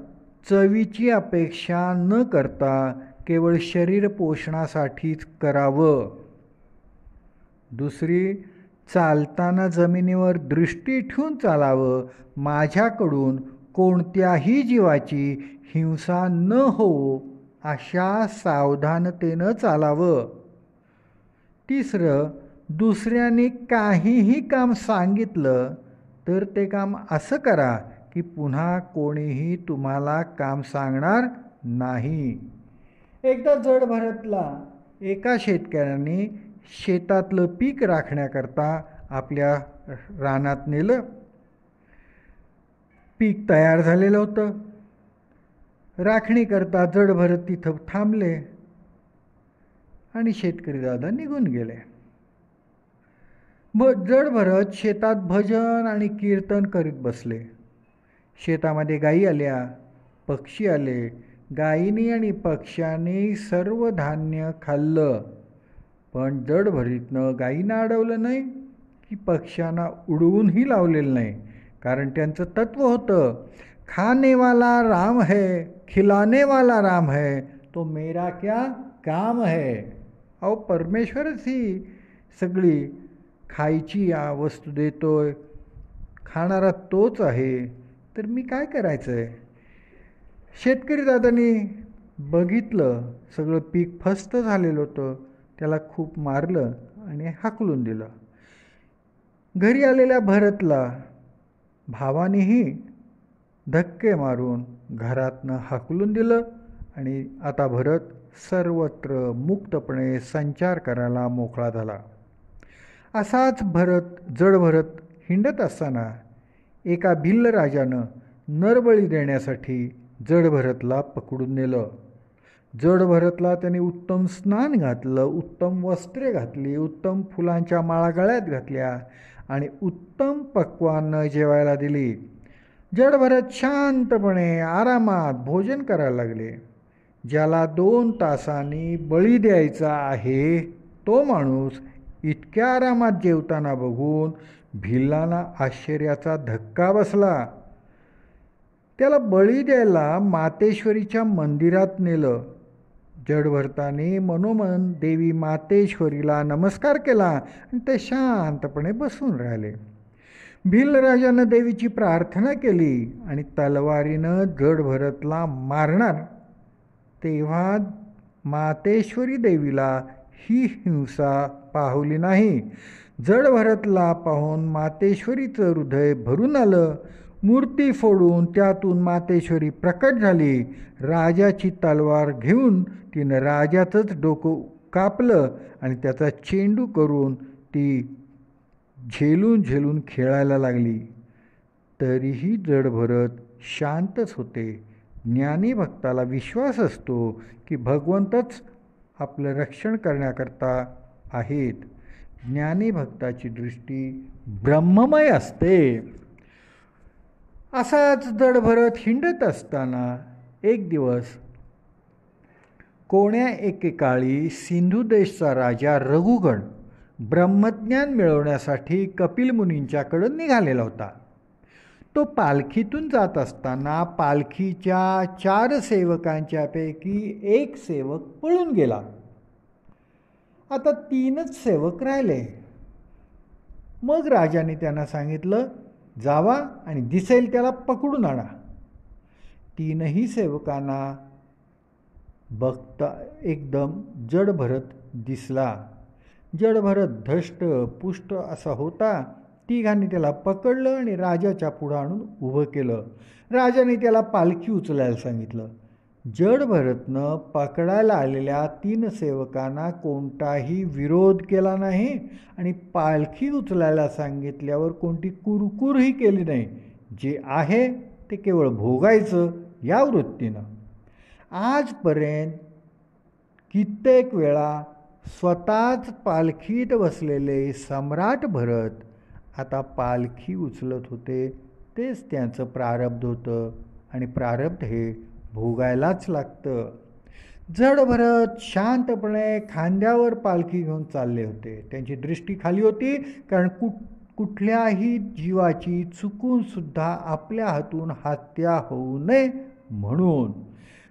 चवीची अपेक्षा न करता केवळ शरीर पोषणासाठीच करावं. दुसरी, चालताना जमिनीवर दृष्टी ठेवून चालावं. माझ्याकडून कोणत्याही जीवाची हिंसा न होवो अशा सावधानतेनं चालावं. तिसरं, दुसऱ्याने काहीही काम सांगितलं तर ते काम असं करा की पुन्हा कोणीही तुम्हाला काम सांगणार नाही. एकदा जड भरतला एका शेतकऱ्याने शेतातलं पीक राखण्याकरता आपल्या रानात नेलं. पीक तयार झालेलं होतं. राखणीकरता जड भरत तिथं थांबले आणि शेतकरी दादा निघून गेले. जड भरत शेतात भजन आणि कीर्तन करीत बसले. शेतामध्ये गायी आल्या, पक्षी आले. गायीनी आणि पक्ष्यांनी सर्व धान्य खाल्लं. पण जड भरीतनं गायींना अडवलं नाही की पक्ष्यांना उडवूनही लावलेलं नाही. कारण त्यांचं तत्व होतं, खाने वाला राम है, खिलाने वाला राम है, तो मेरा क्या काम है. अहो, परमेश्वरच ही सगळी खायची वस्तू देतोय, खाणारा तोच आहे, तर मी काय करायचं आहे. शेतकरी दादांनी बघितलं, सगळं पीक फस्त झालेलं होतं. त्याला खूप मारलं आणि हाकलून दिलं. घरी आलेल्या भरतला भावानेही धक्के मारून घरातनं हाकलून दिलं आणि आता भरत सर्वत्र मुक्तपणे संचार करायला मोकळा झाला. असाच जड भरत हिंडत असताना एका भिल्ल राजानं नरबळी देण्यासाठी जड भरतला पकडून नेलं. जड भरतला त्याने उत्तम स्नान घातलं, उत्तम वस्त्रे घातली, उत्तम फुलांच्या माळा गळ्यात घातल्या आणि उत्तम पक्वान्न जेवायला दिली. जड भरत शांतपणे आरामात भोजन करायला लागले. ज्याला 2 तासांनी बळी द्यायचा आहे तो माणूस इतक्या आरामात जेवताना बघून भिल्लांना आश्चर्याचा धक्का बसला. त्याला बळी द्यायला मातेश्वरीच्या मंदिरात नेलं. जड भरताने मनोमन देवी मातेश्वरीला नमस्कार केला आणि ते शांतपणे बसून राहिले. भिल्ल राजानं देवीची प्रार्थना केली आणि तलवारीनं जड भरतला मारणार तेव्हा मातेश्वरी देवीला ही हिंसा पाहुली नाही. जड भरतला पाहून मातेश्वरीचं हृदय भरून आलं. मूर्ती फोडून त्यातून मातेश्वरी प्रकट झाली. राजाची तलवार घेऊन तिनं राजाचंच डोकं कापलं आणि त्याचा चेंडू करून ती झेलून खेळायला लागली. तरीही जड भरत शांतच होते. ज्ञानी भक्ताला विश्वास असतो की भगवंतच आपलं रक्षण करण्याकरता आहेत. ज्ञानी भक्ताची दृष्टी ब्रह्ममय असते. असाच जड भरत हिंडत असताना एक दिवस कोण्या एकेकाळी सिंधू देशचा राजा रघुगण ब्रह्मज्ञान मिळवण्यासाठी कपिल मुनींच्याकडं निघालेला होता. तो पालखीतून जात असताना पालखीच्या 4 सेवकांच्यापैकी एक सेवक पळून गेला. आता 3च सेवक राहिले. मग राजाने त्यांना सांगितलं, जावा आणि दिसेल त्याला पकडून आणा. 3ही सेवकांना बघता एकदम जड भरत दिसला. जड भरत धष्ट पुष्ट असा होता. तिघांनी त्याला पकडलं आणि राजाच्या पुढं आणून उभं केलं. राजाने त्याला पालखी उचलायला सांगितलं. जड भरतनं पकडायला आलेल्या 3 सेवकांना कोणताही विरोध केला नाही आणि पालखी उचलायला सांगितल्यावर कोणती कुरकुरही केली नाही. जे आहे ते केवळ भोगायचं या वृत्तीनं. आजपर्यंत कित्येक वेळा स्वतःच पालखीत बसलेले सम्राट भरत आता पालखी उचलत होते. तेच त्यांचं प्रारब्ध होतं आणि प्रारब्ध हे भोगायलाच लागतं. जड भरत शांतपणे खांद्यावर पालखी घेऊन चालले होते. त्यांची दृष्टी खाली होती, कारण कुठल्याही जीवाची चुकूनसुद्धा आपल्या हातून हत्या होऊ नये म्हणून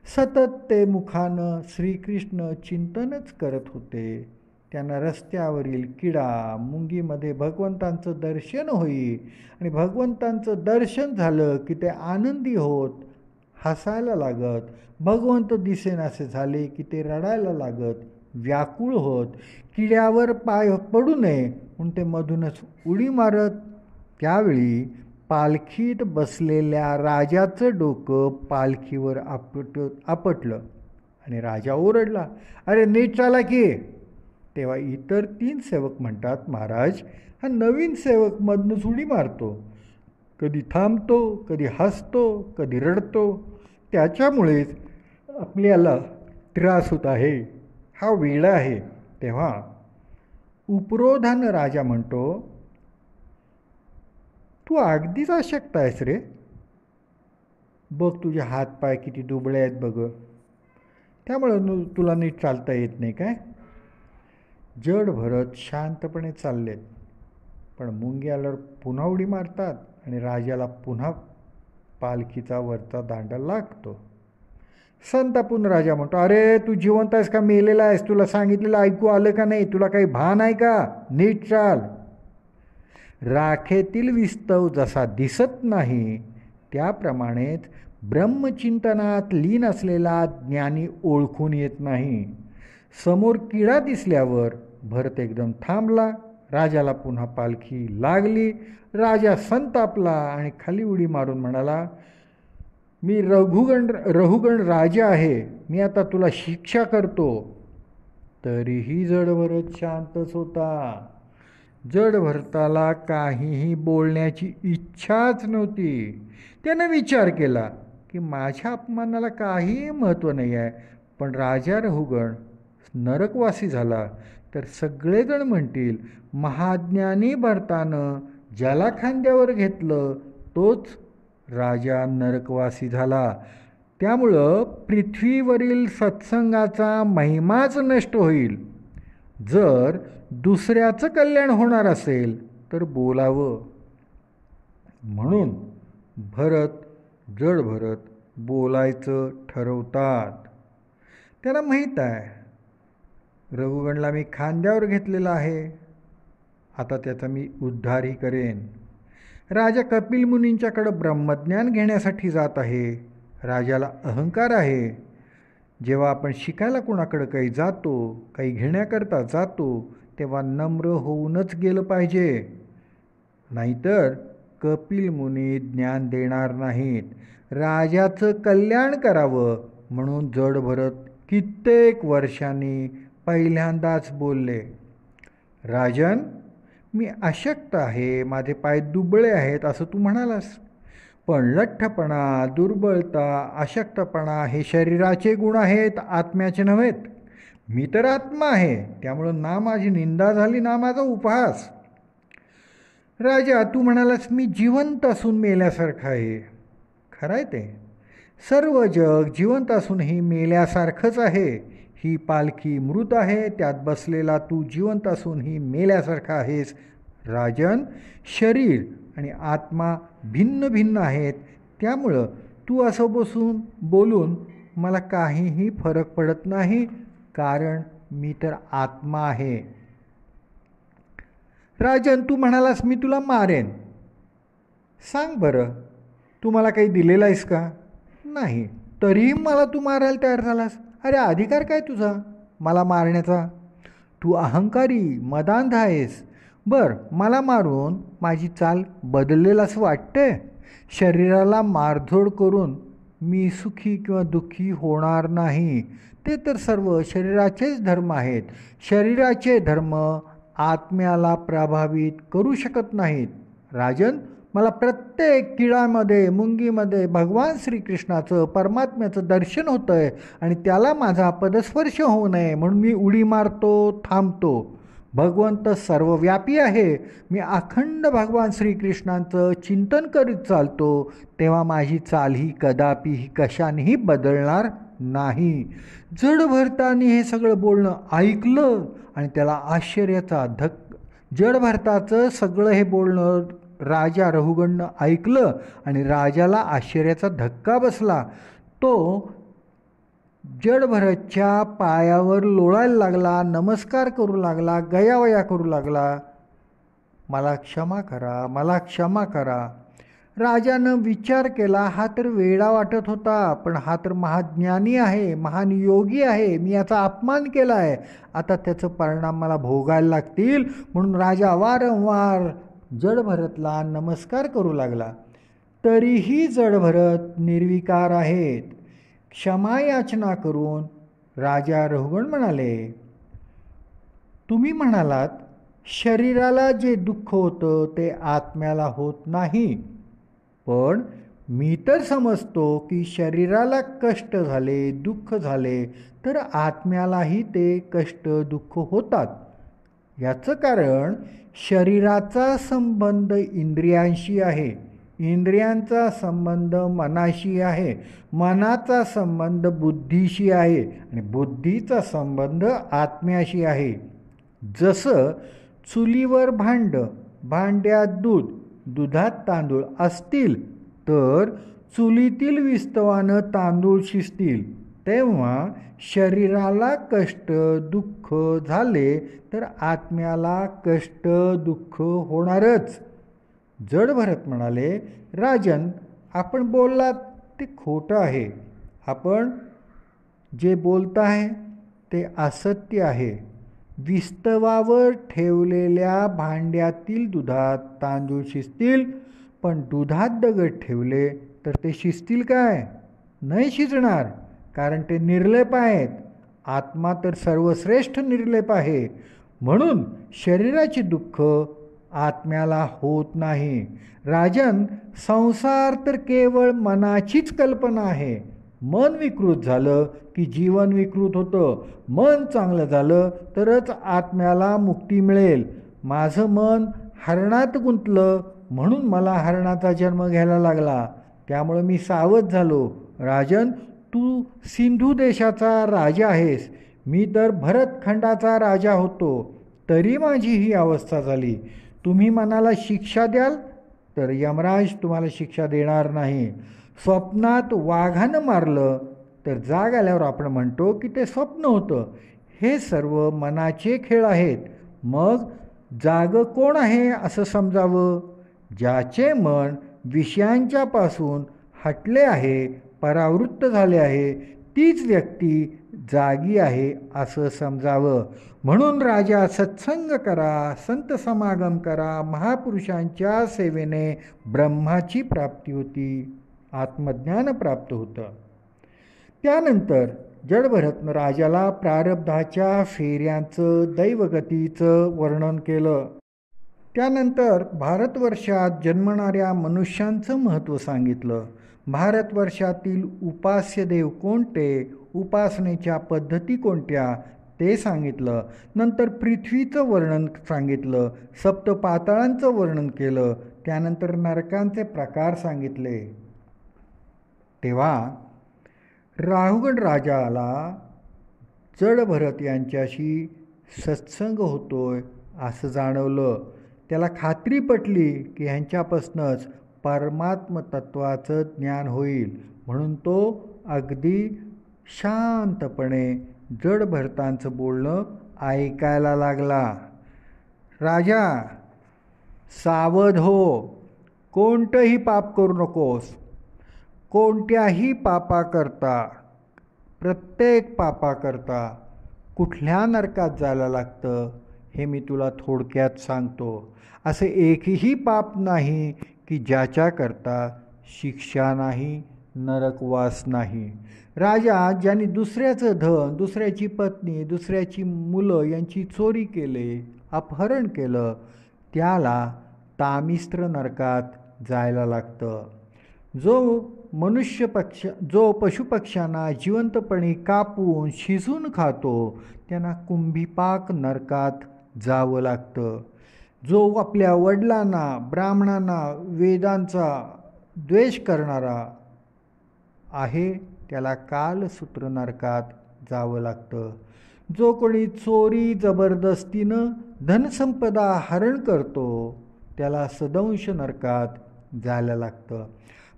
सतत ते मुखानं श्रीकृष्ण चिंतनच करत होते. त्यांना रस्त्यावरील किडा मुंगीमध्ये भगवंतांचं दर्शन होई आणि भगवंतांचं दर्शन झालं की ते आनंदी होत हसायला लागत. भगवंत दिसेनासे झाले की ते रडायला लागत, व्याकुळ होत. किड्यावर पाय पडू नये म्हणून ते मधूनच उडी मारत. त्यावेळी पालखीत बसलेल्या राजाचं डोकं पालखीवर आपटलं आणि राजा ओरडला, अरे नीट चाला की. तेव्हा इतर 3 सेवक म्हणतात, महाराज हा नवीन सेवक मधनंच उडी मारतो, कधी थांबतो, कधी हसतो, कधी रडतो. त्याच्यामुळेच आपल्याला त्रास होत आहे. हा वेडा आहे. तेव्हा उपरोधानं राजा म्हणतो, तू अगदीच अशक्त आहेस रे. बघ तुझे हातपाय किती दुबळे आहेत बघ, त्यामुळं तुला नीट चालता येत नाही काय. जड भरत शांतपणे चाललेत, पण मुंगी आल्यावर पुन्हा उडी मारतात आणि राजाला पुन्हा पालखीचा वरचा दांडा लागतो. संतापून राजा म्हणतो, अरे तू जिवंत आहेस का मेलेला आहेस? तुला सांगितलेलं ऐकू आलं का नाही? तुला काही भान आहे का? नीट चाल. राखेतील विस्तव जसा दिसत नाही त्याप्रमाणेच ब्रह्मचिंतनात लीन असलेला ज्ञानी ओळखून येत नाही. समोर किडा दिसल्यावर भरत एकदम थांबला. राजाला पुन्हा पालखी लागली. राजा संतापला आणि खाली उडी मारून म्हणाला, मी रघुगण राजा आहे, मी आता तुला शिक्षा करतो. तरीही जड भरत शांतच होता. जड भरताला काहीही बोलण्याची इच्छाच नव्हती. त्यानं विचार केला की माझ्या अपमानाला काहीही महत्त्व नाही आहे, पण राजा रघुगण नरकवासी झाला तर सगळेजण म्हणतील, महाज्ञानी भरतानं ज्याला खांद्यावर घेतलं तोच राजा नरकवासी झाला. त्यामुळं पृथ्वीवरील सत्संगाचा महिमाच नष्ट होईल. जर दुसऱ्याचं कल्याण होणार असेल तर बोलावं. म्हणून जड भरत बोलायचं ठरवतात. त्याला माहीत आहे रघुगणला मी खांद्यावर घेतलेला आहे, आता त्याचा मी उद्धारही करेन. राजा कपिल मुनींच्याकडं ब्रह्मज्ञान घेण्यासाठी जात आहे. राजाला अहंकार आहे. जेव्हा आपण शिकायला कोणाकडं काही जातो, काही घेण्याकरता जातो, तेव्हा नम्र होऊनच गेलं पाहिजे, नाहीतर कपिल मुनी ज्ञान देणार नाहीत. राजाचं कल्याण करावं म्हणून जड भरत कित्येक वर्षांनी पहिल्यांदाच बोलले, राजन मी अशक्त आहे, माझे पाय दुबळे आहेत असं तू म्हणालास, पण लठ्ठपणा, दुर्बलता, अशक्तपणा हे शरीराचे गुण आहेत, आत्म्याचे नव्हेत. मी तर आत्मा आहे, त्यामुळं ना माझी निंदा झाली ना माझा उपहास. राजा तू म्हणालास मी जिवंत असून मेल्यासारखं आहे. खरं आहे ते. सर्व जग जिवंत असूनही मेल्यासारखंच आहे. ही पालखी मृत आहे, त्यात बसलेला तू जिवंत असूनही मेल्यासारखा आहेस. राजन शरीर आणि आत्मा भिन्न भिन्न आहेत, त्यामुळं तू असं बोलून मला काहीही फरक पडत नाही, कारण मी तर आत्मा आहे. राजन तू म्हणालास मी तुला मारेन. सांग बरं तू मला काही दिलेलं आहेस का? नाही, तरीही मला तू मारायला तयार झालास. अरे अधिकार काय तुझा मला मारण्याचा? तू अहंकारी मदांध आहेस. बरं मला मारून माझी चाल बदललेलं असं वाटतंय? शरीराला मारझोड करून मी सुखी किंवा दुःखी होणार नाही. ते तर सर्व शरीराचेच धर्म आहेत. शरीराचे धर्म आत्म्याला प्रभावित करू शकत नाहीत. राजन मला प्रत्येक किळामध्ये मुंगीमध्ये भगवान श्रीकृष्णाचं परमात्म्याचं दर्शन होतं आहे आणि त्याला माझा पदस्पर्श होऊ नये म्हणून मी उडी मारतो, थांबतो. भगवंत सर्वव्यापी आहे. मी अखंड भगवान श्रीकृष्णांचं चिंतन करीत चालतो, तेव्हा माझी चाल ही कदापिही कशानेही बदलणार नाही. जड भरताने हे सगळं बोलणं ऐकलं आणि त्याला आश्चर्याचा जड भरताचं सगळं हे बोलणं राजा रहुगणनं ऐकलं आणि राजाला आश्चर्याचा धक्का बसला. तो जडभरतच्या पायावर लोळायला लागला, नमस्कार करू लागला, गयावया करू लागला. मला क्षमा करा, मला क्षमा करा. राजानं विचार केला, हा तर वेडा वाटत होता, पण हा तर महाज्ञानी आहे, महान योगी आहे. मी याचा अपमान केला आहे, आता त्याचं परिणाम मला भोगायला लागतील. म्हणून राजा वारंवार जडभरतला नमस्कार करू लागला. तरीही जडभरत निर्विकार आहेत. क्षमा याचना करून राजा रहुगण म्हणाले, तुम्ही म्हणालात शरीराला जे दुःख होतं ते आत्म्याला होत नाही, पण मी तर समजतो की शरीराला कष्ट झाले, दुःख झाले तर आत्म्यालाही ते कष्ट दुःख होतात. याचं कारण शरीराचा संबंध इंद्रियांशी आहे, इंद्रियांचा संबंध मनाशी आहे, मनाचा संबंध बुद्धीशी आहे आणि बुद्धीचा संबंध आत्म्याशी आहे. जसं चुलीवर भांड्यात दूध, दुधात तांदूळ असतील तर चुलीतील विस्तवानं तांदूळ शिजतील, तेव्हा शरीराला कष्ट दुःख झाले तर आत्म्याला कष्ट दुःख होणारच. जडभरत म्हणाले, राजन, आपण बोललात ते खोटं आहे. आपण जे बोलताय ते असत्य आहे. विस्तवावर ठेवलेल्या भांड्यातील दुधात तांदूळ शिजतील, पण दुधात दगड ठेवले तर ते शिजतील काय? नाही शिजणार, कारण ते निर्लेप आहेत. आत्मा तर सर्वश्रेष्ठ निर्लेप आहे. म्हणून शरीराचे दुःख आत्म्याला होत नाही. राजन, संसार तर केवळ मनाचीच कल्पना आहे. मन विकृत झालं की जीवन विकृत होतं. मन चांगलं झालं तरच आत्म्याला मुक्ती मिळेल. माझं मन हरणात गुंतलं म्हणून मला हरणाचा जन्म घ्यायला लागला, त्यामुळे मी सावध झालो. राजन, तू सिंधू देशाचा राजा आहेस, मी तर भरतखंडाचा राजा होतो, तरी माझी ही अवस्था झाली. तुम्ही मनाला शिक्षा द्याल तर यमराज तुम्हाला शिक्षा देणार नाही. स्वप्नात वाघानं मारलं तर जाग आल्यावर आपण म्हणतो की ते स्वप्न होतं. हे सर्व मनाचे खेळ आहेत. मग जाग कोण आहे असं समजावं? ज्याचे मन विषयांच्यापासून हटले आहे, परावृत्त झाले आहे, तीच व्यक्ती जागी आहे असं समजावं. म्हणून राजा, सत्संग करा, संत समागम करा. महापुरुषांच्या सेवेने ब्रह्माची प्राप्ती होती, आत्मज्ञान प्राप्त होतं. त्यानंतर जडभरतनं राजाला प्रारब्धाच्या फेऱ्यांचं, दैवगतीचं वर्णन केलं. त्यानंतर भारतवर्षात जन्मणाऱ्या मनुष्यांचं महत्त्व सांगितलं. भारतवर्षातील उपास्य देव कोणते, उपासनेच्या पद्धती कोणत्या ते सांगितलं. नंतर पृथ्वीचं वर्णन सांगितलं, सप्तपाताळांचं वर्णन केलं. त्यानंतर नरकांचे प्रकार सांगितले. तेव्हा राहुगण राजाला जडभरत यांच्याशी सत्संग होतोय असं जाणवलं. त्याला खात्री पटली की ह्यांच्यापासूनच परमात्मतत्वाचं ज्ञान होईल. म्हणून तो अगदी शांतपणे जडभरतांचं बोलणं ऐकायला लागला. राजा, सावध हो, कोणतंही पाप करू नकोस. कोणत्याही पापाकरता, प्रत्येक पापाकरता कुठल्या नरकात जायला लागतं हे मी तुला थोडक्यात सांगतो. असे एकही पाप नाही की ज्याच्याकरता शिक्षा नाही, नरकवास नाही. राजा, ज्यांनी दुसऱ्याचं धन, दुसऱ्याची पत्नी, दुसऱ्याची मुलं यांची चोरी केले, अपहरण केलं, त्याला तामिस्त्र नरकात जायला लागतं. जो पशुपक्ष्यांना जिवंतपणी कापून शिजून खातो त्यांना कुंभीपाक नरकात जावं लागतं. जो आपल्या वडिलांना, ब्राह्मणांना, वेदांचा द्वेष करणारा आहे त्याला कालसूत्र नरकात जावं लागतं. जो कोणी चोरी जबरदस्तीनं धनसंपदा हरण करतो त्याला सदंश नरकात जायला लागतं.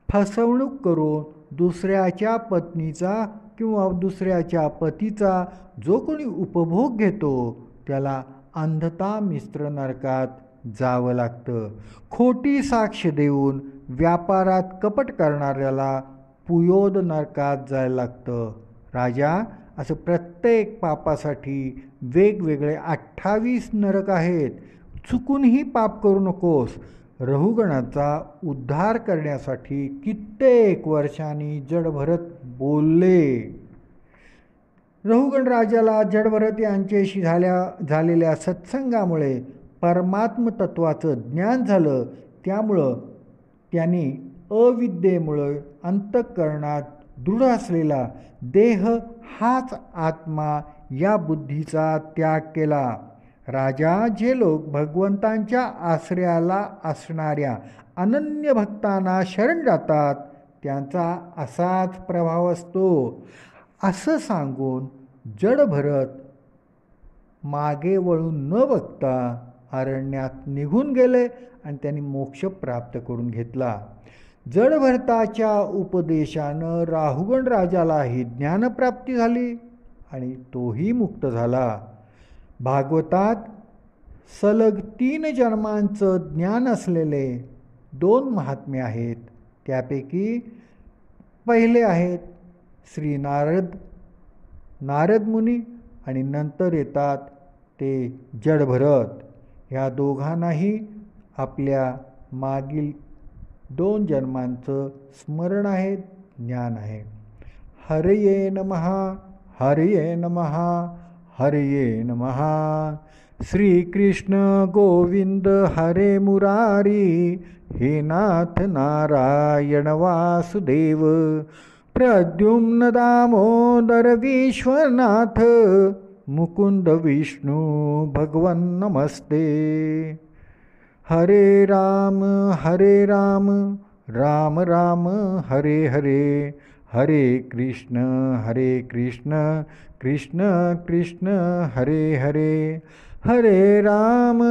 फसवणूक करून दुसऱ्याच्या पत्नीचा किंवा दुसऱ्याच्या पतीचा जो कोणी उपभोग घेतो त्याला अंधता मिश्र नरकात जावं लागतं. खोटी साक्ष देऊन व्यापारात कपट करणाऱ्याला पुयोद नरकात जायला लागतं. राजा, असं प्रत्येक पापासाठी वेगवेगळे 28 नरक आहेत. चुकूनही पाप करू नकोस. रहुगणाचा उद्धार करण्यासाठी कित्येक वर्षांनी जडभरत बोलले. रहुगण राजाला जडभरत यांच्याशी झालेल्या सत्संगामुळे परमात्म तत्वाचं ज्ञान झालं. त्यामुळं त्यांनी अविद्येमुळे अंतःकरणात दृढ असलेला देह हाच आत्मा या बुद्धीचा त्याग केला. राजा, जे लोक भगवंतांच्या आश्रयाला असणाऱ्या अनन्य भक्तांना शरण जातात त्यांचा असाच प्रभाव असतो. असं सांगून जडभरत मागे वळून न बघता अरण्यात निघून गेले आणि त्यांनी मोक्ष प्राप्त करून घेतला. जडभरताच्या उपदेशानं राहुगण राजालाही ज्ञानप्राप्ती झाली आणि तोही मुक्त झाला. भागवतात सलग 3 जन्मांचं ज्ञान असलेले 2 महात्मे आहेत. त्यापैकी पहिले आहेत श्री नारद मुनी आणि नंतर येतात ते जडभरत. ह्या दोघांनाही आपल्या मागील 2 जन्मांचं स्मरण आहे, ज्ञान आहे. हरये नमः, हरये नमः, हरये नमः. श्रीकृष्ण गोविंद हरे मुरारी, हे नाथ नारायण वासुदेव. प्रद्युम्न दामोदर विश्वनाथ, मुकुंद विष्णु भगवन् नमस्ते. हरे राम राम राम हरे हरे, हरे कृष्ण कृष्ण कृष्ण हरे हरे. हरे राम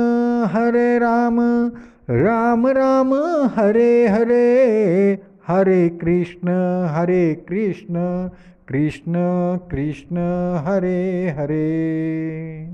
राम राम हरे हरे, हरे कृष्ण कृष्ण कृष्ण हरे हरे.